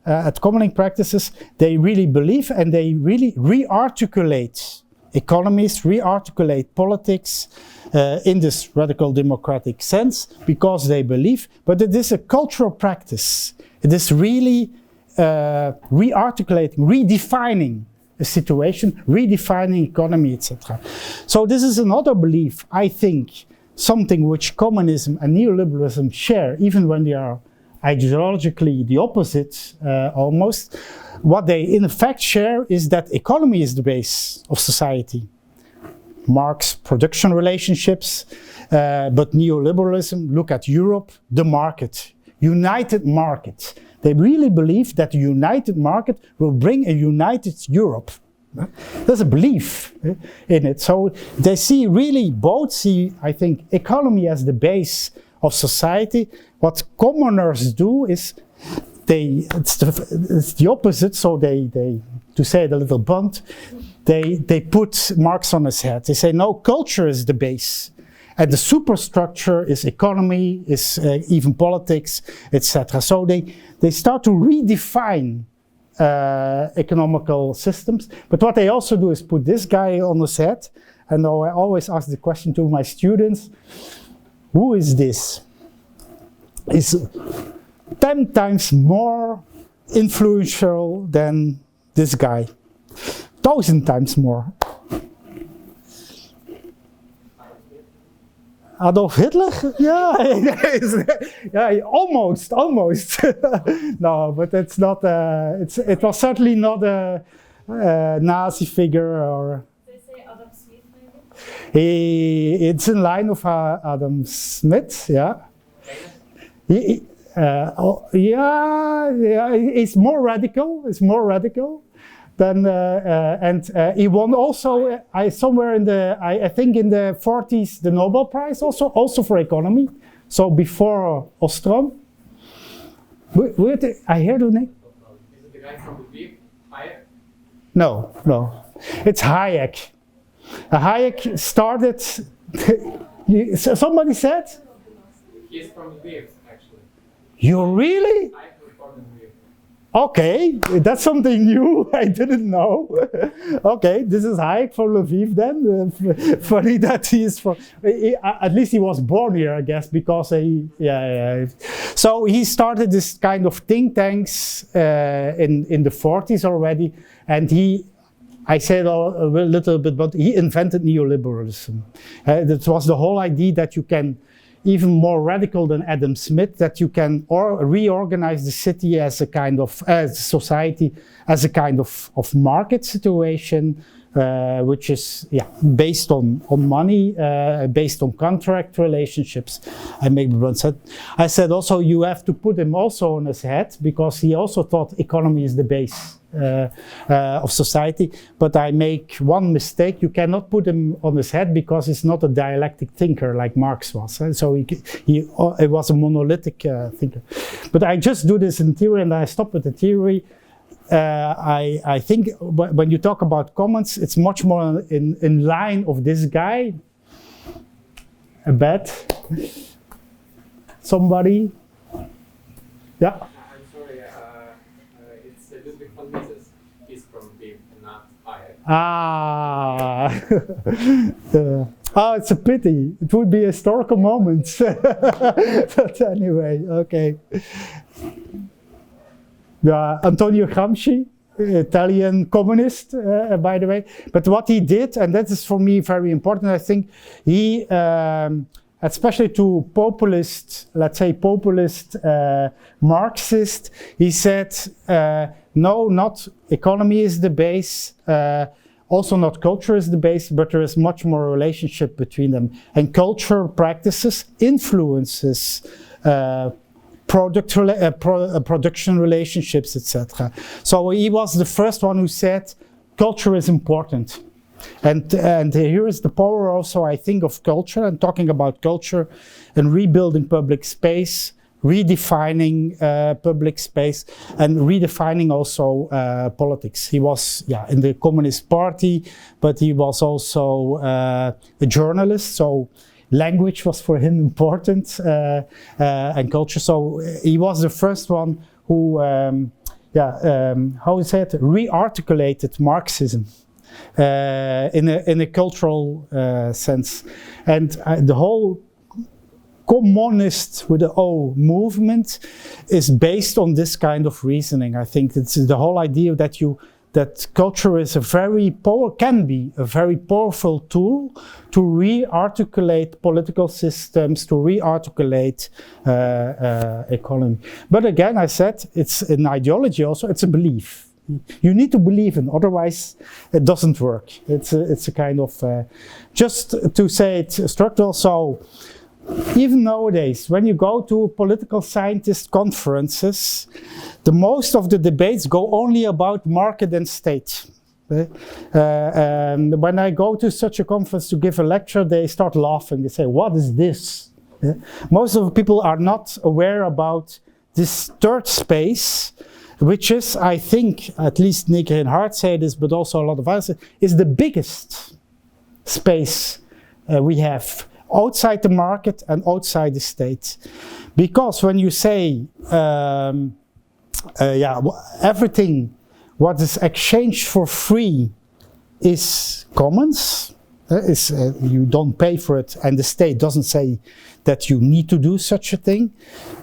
at commoning practices, they really believe and they really re-articulate economies, re-articulate politics in this radical democratic sense, because they believe, but it is a cultural practice. It is really re-articulating, redefining a situation, redefining economy, etc. So this is another belief, I think, something which communism and neoliberalism share, even when they are ideologically the opposite almost. What they in fact share is that economy is the base of society. Marx production relationships, but neoliberalism, look at Europe, the market, united market. They really believe that the united market will bring a united Europe. There's a belief in it. So they see really, both see, I think, economy as the base of society. What commoners do is it's the opposite, so they to say it a little blunt, they put Marx on his head. They say, no, culture is the base. And the superstructure is economy, is even politics, etc. So they start to redefine economical systems. But what they also do is put this guy on his head. And I always ask the question to my students, who is this? Is 10 times more influential than this guy. 1,000 times more. Adolf Hitler? Yeah, almost. No, but it's not. It was certainly not a Nazi figure or. They say Adam Smith, maybe. It's in line with Adam Smith. Yeah. It's more radical. It's more radical than, and he won also. Somewhere in the, I think in the 40s, the Nobel Prize also for economy. So before Ostrom. I hear the name. Is it the guy from the beef? Hayek? No. It's Hayek. Hayek started. Somebody said? He's from Lviv, actually. You really? I was born in Lviv. Okay, that's something new. I didn't know. Okay, this is Hayek from Lviv then. Funny that he is from. At least he was born here, I guess, because he. Yeah. So he started this kind of think tanks in the 40s already, and he. I said a little bit, but he invented neoliberalism. That was the whole idea that you can. Even more radical than Adam Smith, that you can reorganize the city as a kind of society, as a kind of market situation, which is based on money, based on contract relationships. I said also you have to put him also on his head, because he also thought economy is the base of society. But I make one mistake: you cannot put him on his head, because he's not a dialectic thinker like Marx was. So he was a monolithic thinker. But I just do this in theory, and I stop with the theory. I think when you talk about commons, it's much more in line of this guy. A bet. Somebody? Yeah. I'm sorry, it's Ludwig von Mises. He's from Lviv, not Hayek. Oh, it's a pity. It would be a historical moment. But anyway, okay. Antonio Gramsci, Italian communist, by the way. But what he did, and that is for me very important, I think he, especially to populist, let's say populist Marxist, he said, no, not economy is the base, also not culture is the base, but there is much more relationship between them. And culture practices influences production relationships, etc. So he was the first one who said culture is important. And here is the power also, I think, of culture, and talking about culture and rebuilding public space, redefining public space, and redefining also politics. He was in the Communist Party, but he was also a journalist, so language was for him important, and culture. So he was the first one who, how is it, re-articulated Marxism in a cultural sense. And the whole communist with the O movement is based on this kind of reasoning. I think it's the whole idea that culture is can be a very powerful tool to re-articulate political systems, to re-articulate economy. But again, I said, it's an ideology also, it's a belief. You need to believe in, otherwise it doesn't work. It's a kind of, just to say it structural, so even nowadays, when you go to political scientist conferences, the most of the debates go only about market and state. When I go to such a conference to give a lecture, they start laughing. They say, what is this? Most of the people are not aware about this third space, which is, I think, at least Nick and Hart say this, but also a lot of others, is the biggest space we have. Outside the market and outside the state. Because when you say everything what is exchanged for free is commons, you don't pay for it, and the state doesn't say that you need to do such a thing,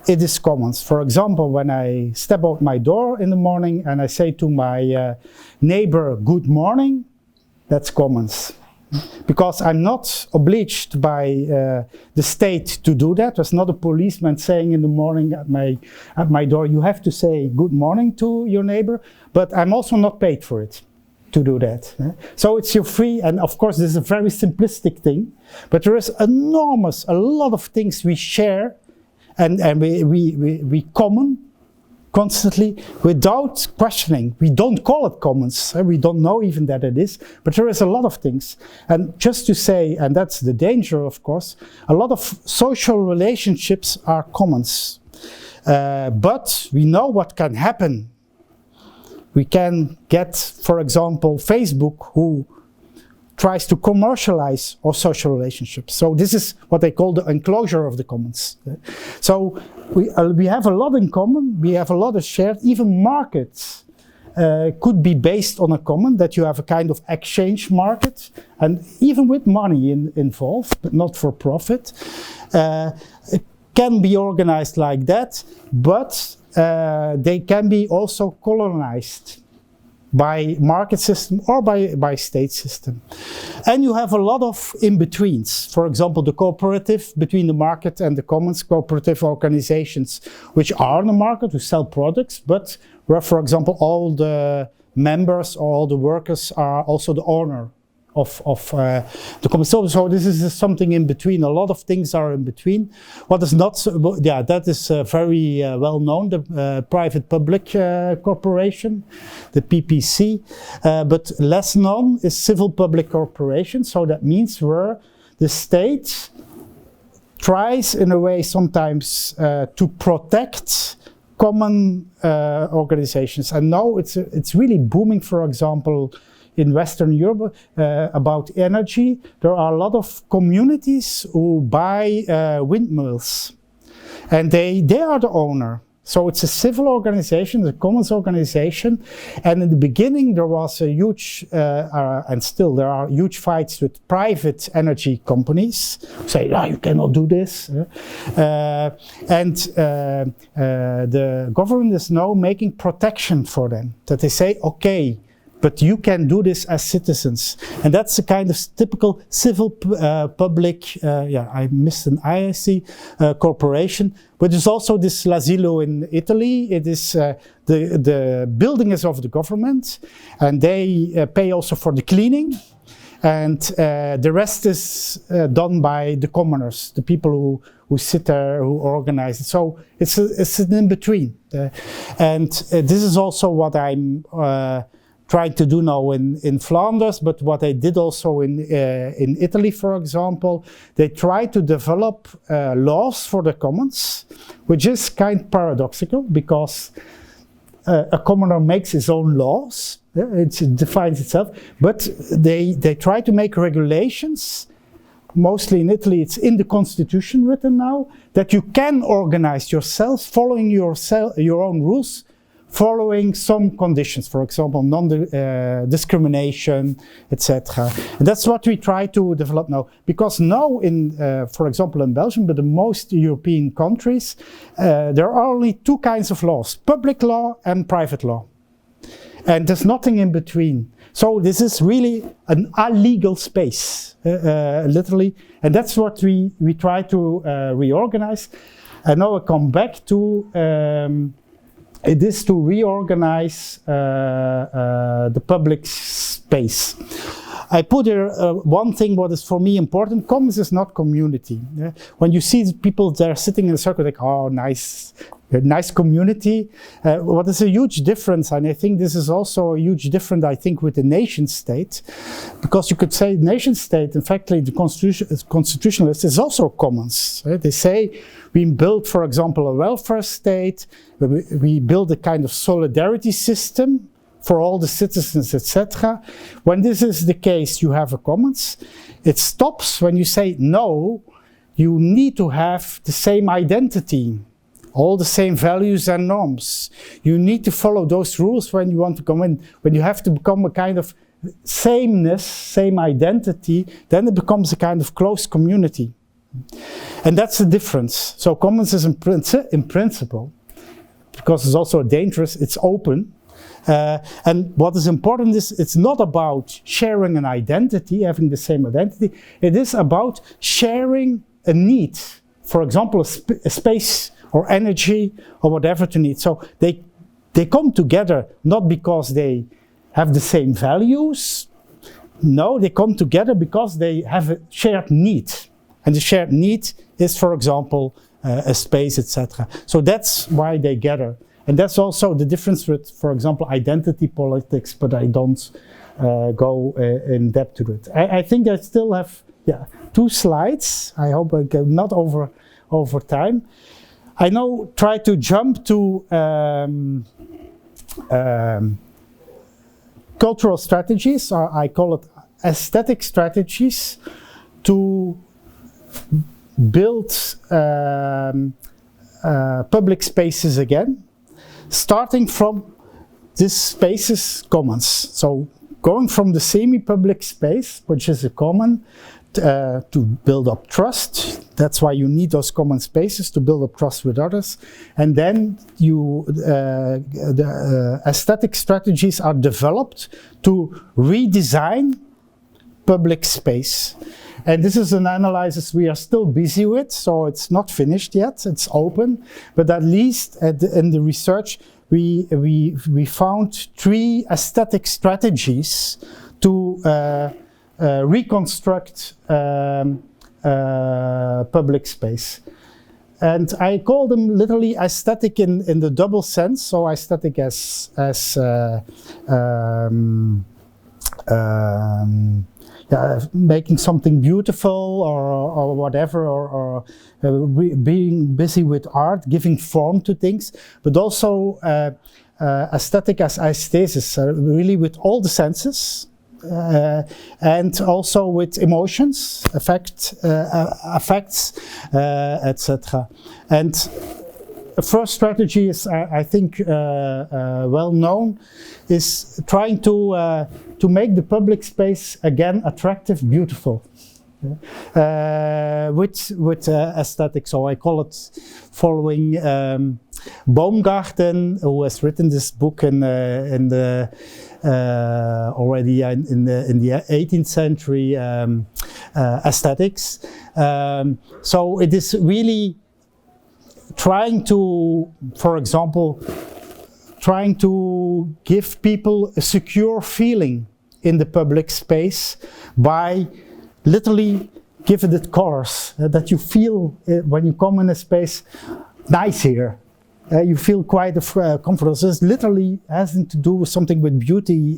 it is commons. For example, when I step out my door in the morning and I say to my neighbor, good morning, that's commons. Because I'm not obliged by the state to do that. There's not a policeman saying in the morning at my door, you have to say good morning to your neighbor, but I'm also not paid for it to do that. So it's your free, and of course this is a very simplistic thing, but there is a lot of things we share and we common constantly without questioning. We don't call it commons, we don't know even that it is, but there is a lot of things. And just to say, and that's the danger of course, a lot of social relationships are commons. But we know what can happen. We can get, for example, Facebook, who tries to commercialize our social relationships. So this is what they call the enclosure of the commons. So we have a lot in common, we have a lot of shared, even markets could be based on a common, that you have a kind of exchange market, and even with money involved, but not for profit. It can be organized like that, but they can be also colonized by market system or by state system. And you have a lot of in-betweens. For example, the cooperative between the market and the commons, cooperative organizations which are on the market, who sell products, but where, for example, all the members or all the workers are also the owner of the commons. So this is something in between. A lot of things are in between. What is not, that is very well known, the private-public corporation, the PPC. But less known is civil-public corporation. So that means where the state tries, in a way, sometimes to protect common organizations. And now it's really booming, for example, in Western Europe about energy. There are a lot of communities who buy windmills, and they are the owner. So it's a civil organization, a commons organization, and in the beginning there was a huge, and still there are huge fights with private energy companies, say, you cannot do this. And the government is now making protection for them, that they say, okay, but you can do this as citizens. And that's a kind of typical civil public, I missed an IIC, corporation. But there's also this L'Asilo in Italy. It is, the building is of the government, and they pay also for the cleaning. And the rest is done by the commoners, the people who sit there, who organize it. So it's an in-between. And this is also what I'm trying to do now in Flanders, but what they did also in Italy, for example, they try to develop laws for the commons, which is kind of paradoxical, because a commoner makes his own laws, it defines itself, but they try to make regulations. Mostly in Italy, it's in the constitution written now, that you can organize yourself following your own rules, following some conditions, for example, non-discrimination, etc. And that's what we try to develop now. Because now, for example, in Belgium, but in most European countries, there are only two kinds of laws, public law and private law. And there's nothing in between. So this is really an illegal space, literally. And that's what we try to reorganize. And now I come back to it is to reorganize the public space. I put here one thing what is for me important. Commons is not community. Yeah? When you see people there sitting in a circle, like, oh, nice community. What is a huge difference, and I think this is also a huge difference, I think, with the nation state, because you could say nation state, in fact, the constitutionalist is also commons. Right? They say we build, for example, a welfare state, we build a kind of solidarity system for all the citizens, etc. When this is the case, you have a commons. It stops when you say, no, you need to have the same identity, all the same values and norms. You need to follow those rules when you want to come in. When you have to become a kind of sameness, same identity, then it becomes a kind of close community. And that's the difference. So commons is in principle, because it's also dangerous, it's open. And what is important is it's not about sharing an identity, having the same identity. It is about sharing a need. For example, a space or energy or whatever to need. So they come together not because they have the same values. No, they come together because they have a shared need. And the shared need is, for example, a space, etc. So that's why they gather. And that's also the difference with, for example, identity politics, but I don't go in depth to it. I think I still have 2 slides. I hope I get not over time. I now try to jump to cultural strategies, or I call it aesthetic strategies to build public spaces again, starting from this spaces commons. So going from the semi-public space, which is a common, to build up trust. That's why you need those common spaces to build up trust with others. And then the aesthetic strategies are developed to redesign public space. And this is an analysis we are still busy with, so it's not finished yet, it's open. But at least in the research, we found 3 aesthetic strategies to reconstruct public space. And I call them literally aesthetic in the double sense, so aesthetic as making something beautiful or whatever, or being busy with art, giving form to things, but also aesthetic as aesthesis, really with all the senses, and also with emotions, affects, etc. And the first strategy is, I think, well known, is trying to make the public space again attractive, beautiful, with aesthetics. So I call it following Baumgarten, who has written this book already in the 18th century, aesthetics. So it is really trying to, for example, trying to give people a secure feeling in the public space by literally giving it colors, that you feel when you come in a space, nice here. You feel quite comfortable. So it literally hasn't to do with something with beauty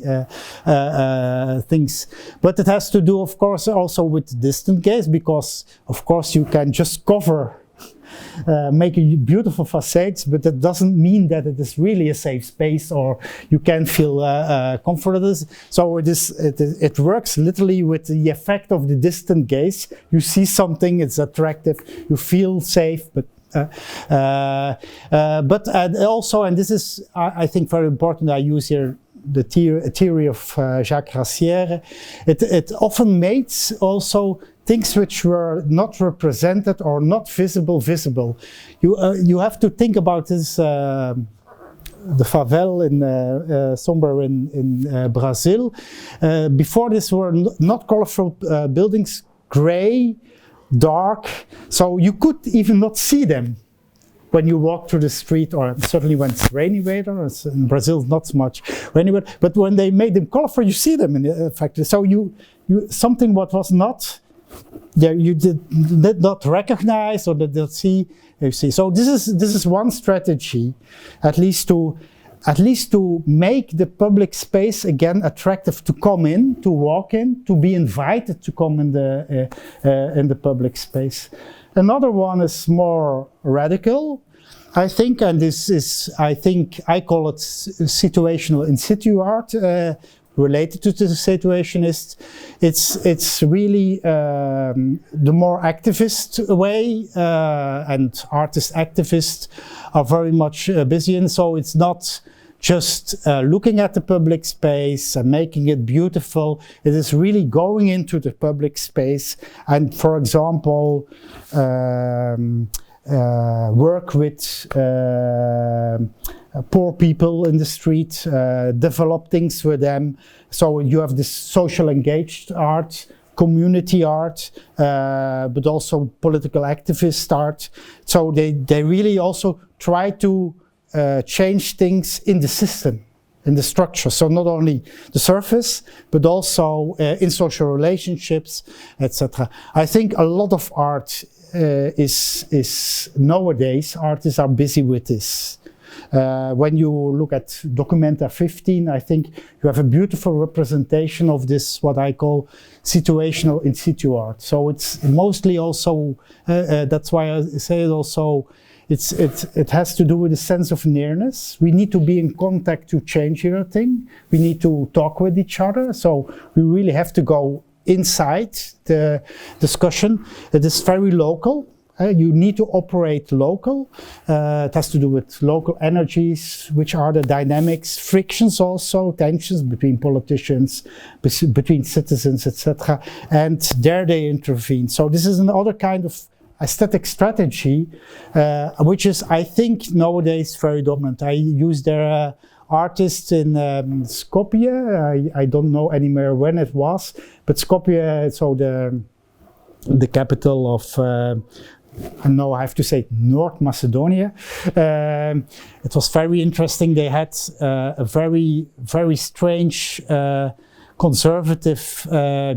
things. But it has to do, of course, also with distant gaze, because, of course, you can just cover making beautiful facades, but that doesn't mean that it is really a safe space or you can feel comfortable. So it works literally with the effect of the distant gaze. You see something, it's attractive, you feel safe, but also, and this is I think very important, I use here the theory of Jacques Rancière, it often makes also things which were not represented or not visible. You have to think about this, the favela somewhere in Brazil. Before this were not colorful buildings, gray, dark, so you could even not see them when you walk through the street, or certainly when it's rainy weather. In Brazil, not so much rainy weather, but when they made them colorful, you see them in fact. So you something what was not there, you did not recognize or did not see, you see. So this is one strategy, at least to make the public space again attractive to come in, to walk in, to be invited to come in the public space. Another one is more radical, I think, and this is, I call it situational in situ art, related to the situationist. It's really the more activist way, and artist activists are very much busy in, so it's not just looking at the public space and making it beautiful. It is really going into the public space and, for example, work with poor people in the street, develop things with them. So you have this social engaged art, community art, but also political activist art. So they really also try to change things in the system, in the structure. So not only the surface, but also in social relationships, etc. I think a lot of art is nowadays, artists are busy with this. When you look at Documenta 15, I think you have a beautiful representation of this, what I call situational in situ art. So it's mostly also, that's why I say it also, it has to do with a sense of nearness. We need to be in contact to change everything. We need to talk with each other. So we really have to go inside the discussion. It is very local. You need to operate local. It has to do with local energies, which are the dynamics, frictions also, tensions between politicians, between citizens, etc. And there they intervene. So this is another kind of aesthetic strategy, which is, I think, nowadays very dominant. I use their artists in Skopje. I don't know anymore when it was, but Skopje, so the capital of I have to say North Macedonia. It was very interesting. They had a very, very strange conservative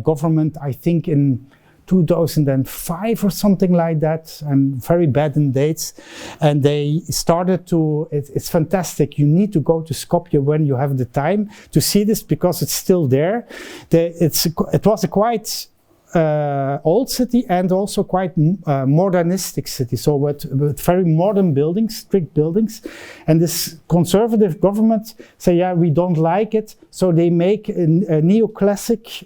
government, I think in 2005 or something like that. I'm very bad in dates. And they started to, it's fantastic. You need to go to Skopje when you have the time to see this, because it's still there. It was a quite old city and also quite modernistic city, so with very modern buildings, strict buildings. And this conservative government say, yeah, we don't like it, so they make a neoclassic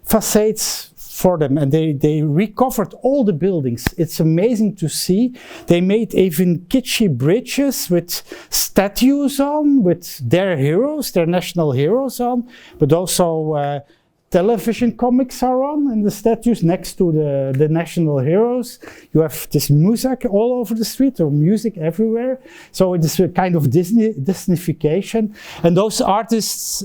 facades for them, and they recovered all the buildings. It's amazing to see. They made even kitschy bridges with statues on, with their heroes, their national heroes on, but also television comics are on in the statues next to the national heroes. You have this music all over the street, or music everywhere. So it is a kind of Disneyfication. And those artists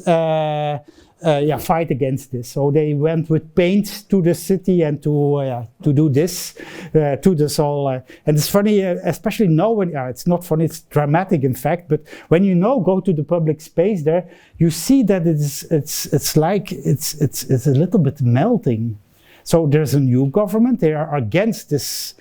fight against this. So they went with paint to the city and to do this, to this all. And it's funny, especially now when, it's not funny, it's dramatic in fact, but when you now go to the public space there, you see that it's a little bit melting. So there's a new government, they are against this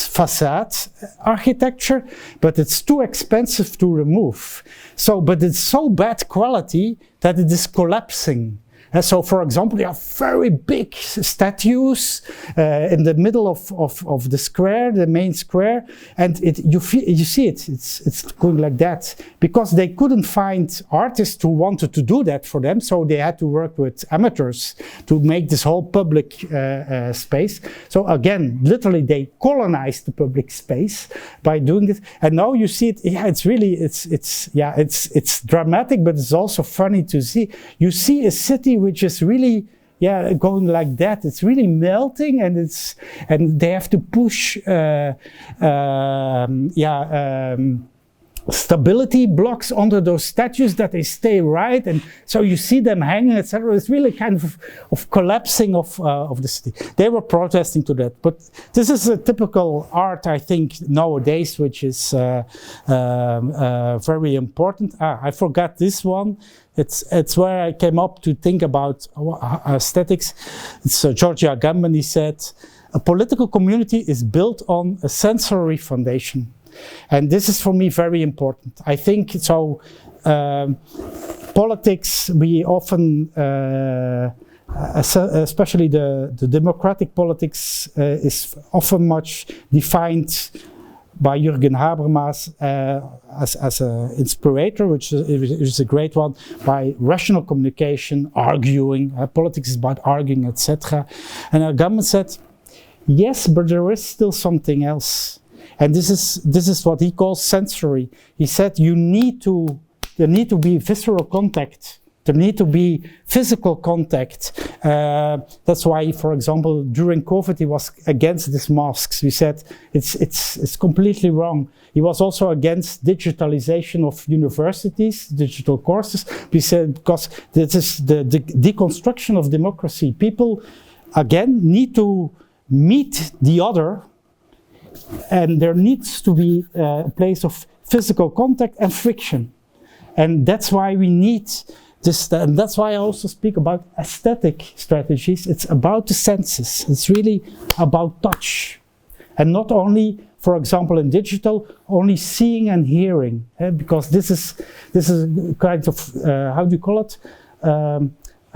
facade architecture, but it's too expensive to remove. So, but it's so bad quality that it is collapsing. And so, for example, there are very big statues in the middle of the square, the main square, and you see it's going like that, because they couldn't find artists who wanted to do that for them, so they had to work with amateurs to make this whole public space. So again, literally they colonized the public space by doing this, and now you see it. Yeah, it's really it's dramatic, but it's also funny to see. You see a city which is really going like that. It's really melting, and they have to push stability blocks under those statues that they stay right, and so you see them hanging, etc. It's really kind of collapsing of the city. They were protesting to that, but this is a typical art, I think, nowadays, which is very important. I forgot this one. It's where I came up to think about aesthetics. It's George Agamben. He said, a political community is built on a sensory foundation. And this is for me very important. I think so. Politics, we often, especially the democratic politics, is often much defined by Jürgen Habermas as an inspirator, which is a great one, by rational communication, arguing. Politics is about arguing, etc. And Agamben said, yes, but there is still something else. And this is what he calls sensory. He said there need to be visceral contact. There need to be physical contact. That's why, for example, during COVID, he was against these masks. He said it's completely wrong. He was also against digitalization of universities, digital courses. He said because this is the deconstruction of democracy. People, again, need to meet the other. And there needs to be a place of physical contact and friction. And that's why we need this, and that's why I also speak about aesthetic strategies. It's about the senses. It's really about touch. And not only, for example, in digital, only seeing and hearing. Because this is kind of, how do you call it? A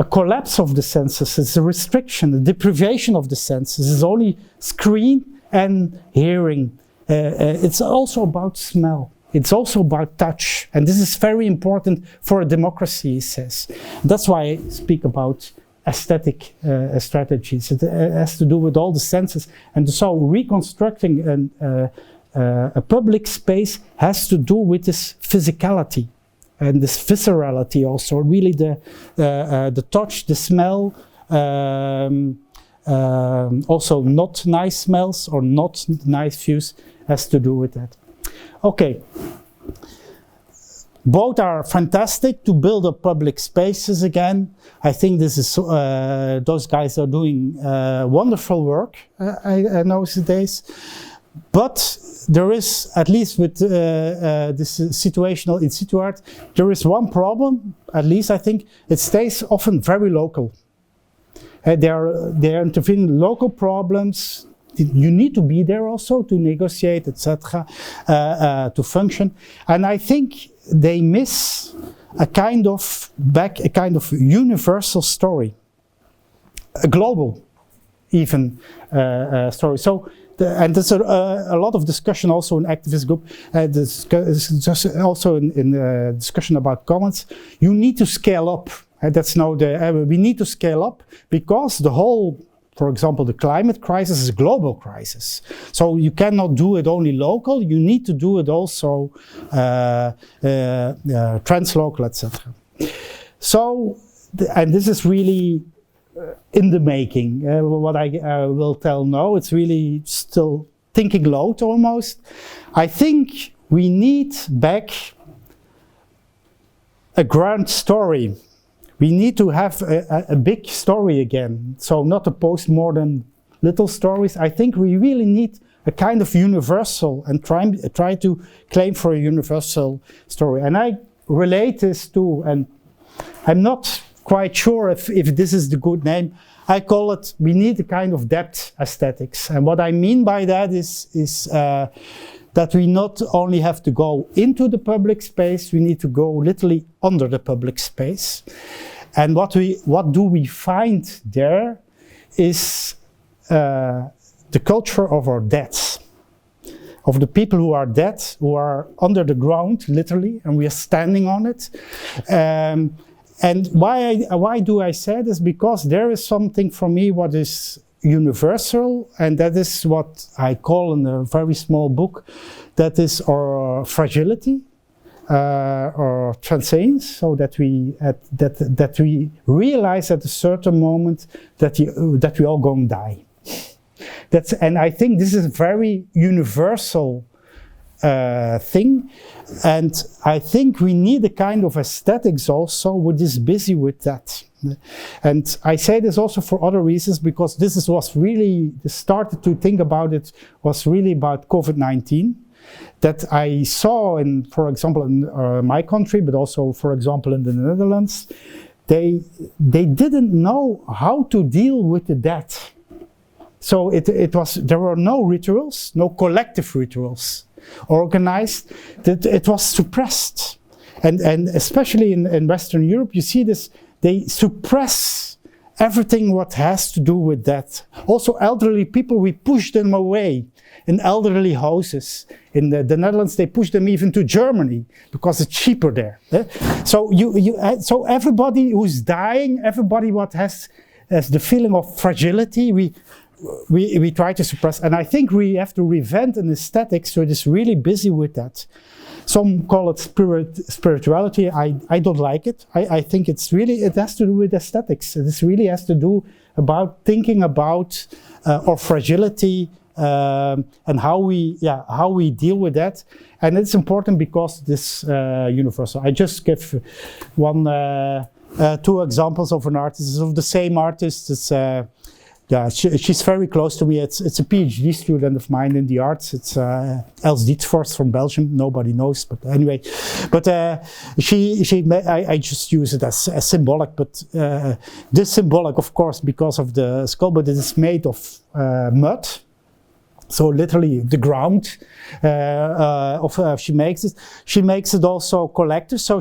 collapse of the senses. It's a restriction, a deprivation of the senses. It's only screen and hearing. it's also about smell. It's also about touch. And this is very important for a democracy, he says. That's why I speak about aesthetic strategies. It has to do with all the senses. And so reconstructing a public space has to do with this physicality and this viscerality also. Really the touch, the smell, also not nice smells or not nice views has to do with that. Okay. Both are fantastic to build up public spaces again. I think this is those guys are doing wonderful work I nowadays. But there is, at least with this situational in situ art, there is one problem. At least I think it stays often very local. They are intervening local problems. You need to be there also to negotiate, etc., to function. And I think they miss a kind of universal story, a global even story. So, and there's a lot of discussion also in activist group, also in discussion about commons. You need to scale up. That's now we need to scale up because the whole, for example, the climate crisis is a global crisis. So you cannot do it only local, you need to do it also translocal, etc. So, and this is really in the making. What I will tell now, it's really still thinking loud almost. I think we need back a grand story. We need to have a big story again. So not a postmodern little stories. I think we really need a kind of universal and try to claim for a universal story. And I relate this to, and I'm not quite sure if this is the good name. I call it, we need a kind of depth aesthetics. And what I mean by that is that we not only have to go into the public space, we need to go literally under the public space. And what do we find there is the culture of our dead, of the people who are dead, who are under the ground, literally, and we are standing on it. And why do I say this? Because there is something for me what is universal, and that is what I call in a very small book, that is our fragility. Or transience, so that we realize at a certain moment that we all going to die. And I think this is a very universal thing, and I think we need a kind of aesthetics also which is busy with that. And I say this also for other reasons, because this was really started to think about it was really about COVID-19. That I saw in, for example, in my country, but also, for example, in the Netherlands, they didn't know how to deal with the dead. So there were no rituals, no collective rituals organized. That it was suppressed, and especially in Western Europe, you see this. They suppress everything what has to do with that. Also, elderly people, we push them away in elderly houses. In the Netherlands, they push them even to Germany because it's cheaper there. So so everybody who's dying, everybody what has the feeling of fragility, we try to suppress. And I think we have to reinvent an aesthetics so it is really busy with that. Some call it spirituality. I don't like it. I think it has to do with aesthetics. It really has to do about thinking about our fragility, and how we deal with that. And it's important because this universal. I just give two examples of an artist. It's of the same artist. It's she's very close to me. It's a PhD student of mine in the arts. It's Els Dietvors from Belgium. Nobody knows, but anyway. But I just use it as symbolic. But this symbolic, of course, because of the skull, but it is made of mud. So literally the ground she makes it. She makes it also collective. So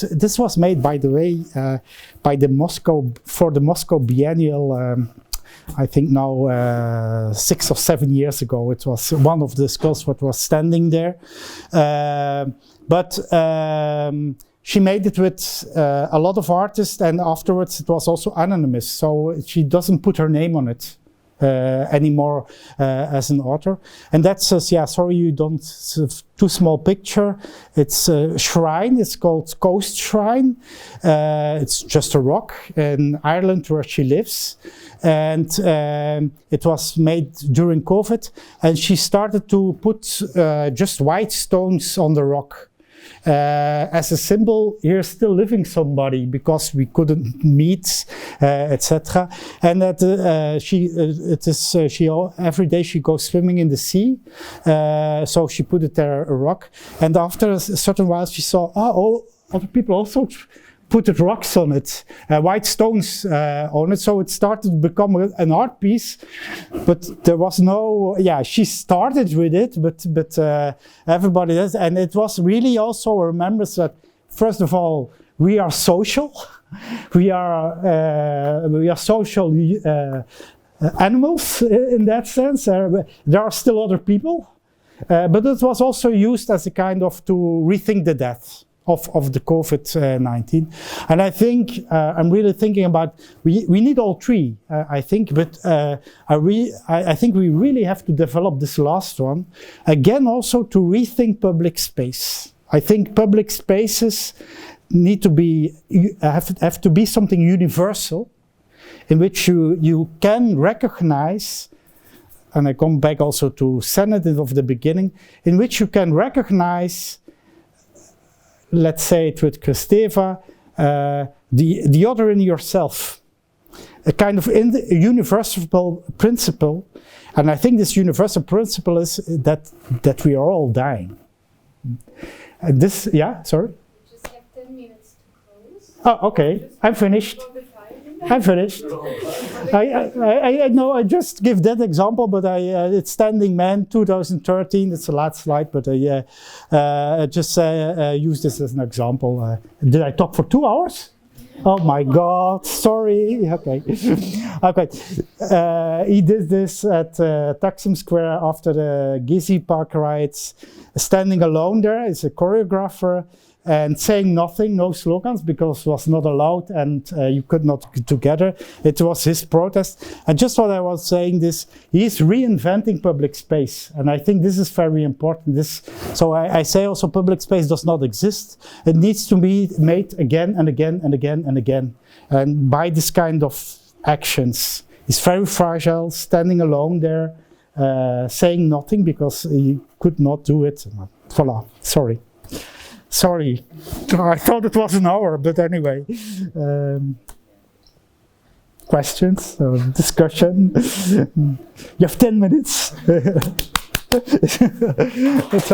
this was made, by the way, by the Moscow Biennial I think now 6 or 7 years ago. It was one of the skulls that was standing there. But she made it with a lot of artists, and afterwards it was also anonymous, so she doesn't put her name on it anymore as an author. And that says, yeah, sorry you don't, too small picture. It's a shrine, it's called Coast Shrine. It's just a rock in Ireland where she lives. And it was made during COVID, and she started to put just white stones on the rock. As a symbol, here's still living somebody, because we couldn't meet, etc. And that she every day she goes swimming in the sea, so she put it there, a rock. And after a certain while, she saw, oh, other people also put rocks on it, white stones on it, so it started to become an art piece. But there was no, yeah, she started with it, but everybody does, and it was really also a remembrance that, first of all, we are social, we are social animals in that sense. There are still other people, but it was also used as a kind of to rethink the death of the COVID-19. And I think, I'm really thinking about, we need all three, I think, but I think we really have to develop this last one, again also to rethink public space. I think public spaces need to be, have to be something universal, in which you can recognize, and I come back also to Senate of the beginning, in which you can recognize, let's say it with Kristeva, the other in yourself, a kind of universal principle. And I think this universal principle is that we are all dying. And this, yeah, sorry? We just have 10 minutes to close. Oh, okay, I'm finished. I'm finished. I know, I just give that example, but it's Standing Man 2013, it's the last slide, but I just use this as an example. Did I talk for 2 hours? Oh my God, sorry, okay. Okay, he did this at Taksim Square after the Gezi Park riots, standing alone there, he's a choreographer, and saying nothing, no slogans, because it was not allowed and you could not get together. It was his protest. And just what I was saying, he's reinventing public space. And I think this is very important. So I say also public space does not exist. It needs to be made again and again and again and again. And by this kind of actions. He's very fragile, standing alone there, saying nothing because he could not do it. Voila, sorry. Sorry, I thought it was an hour, but anyway. Questions or discussion? You have 10 minutes. It's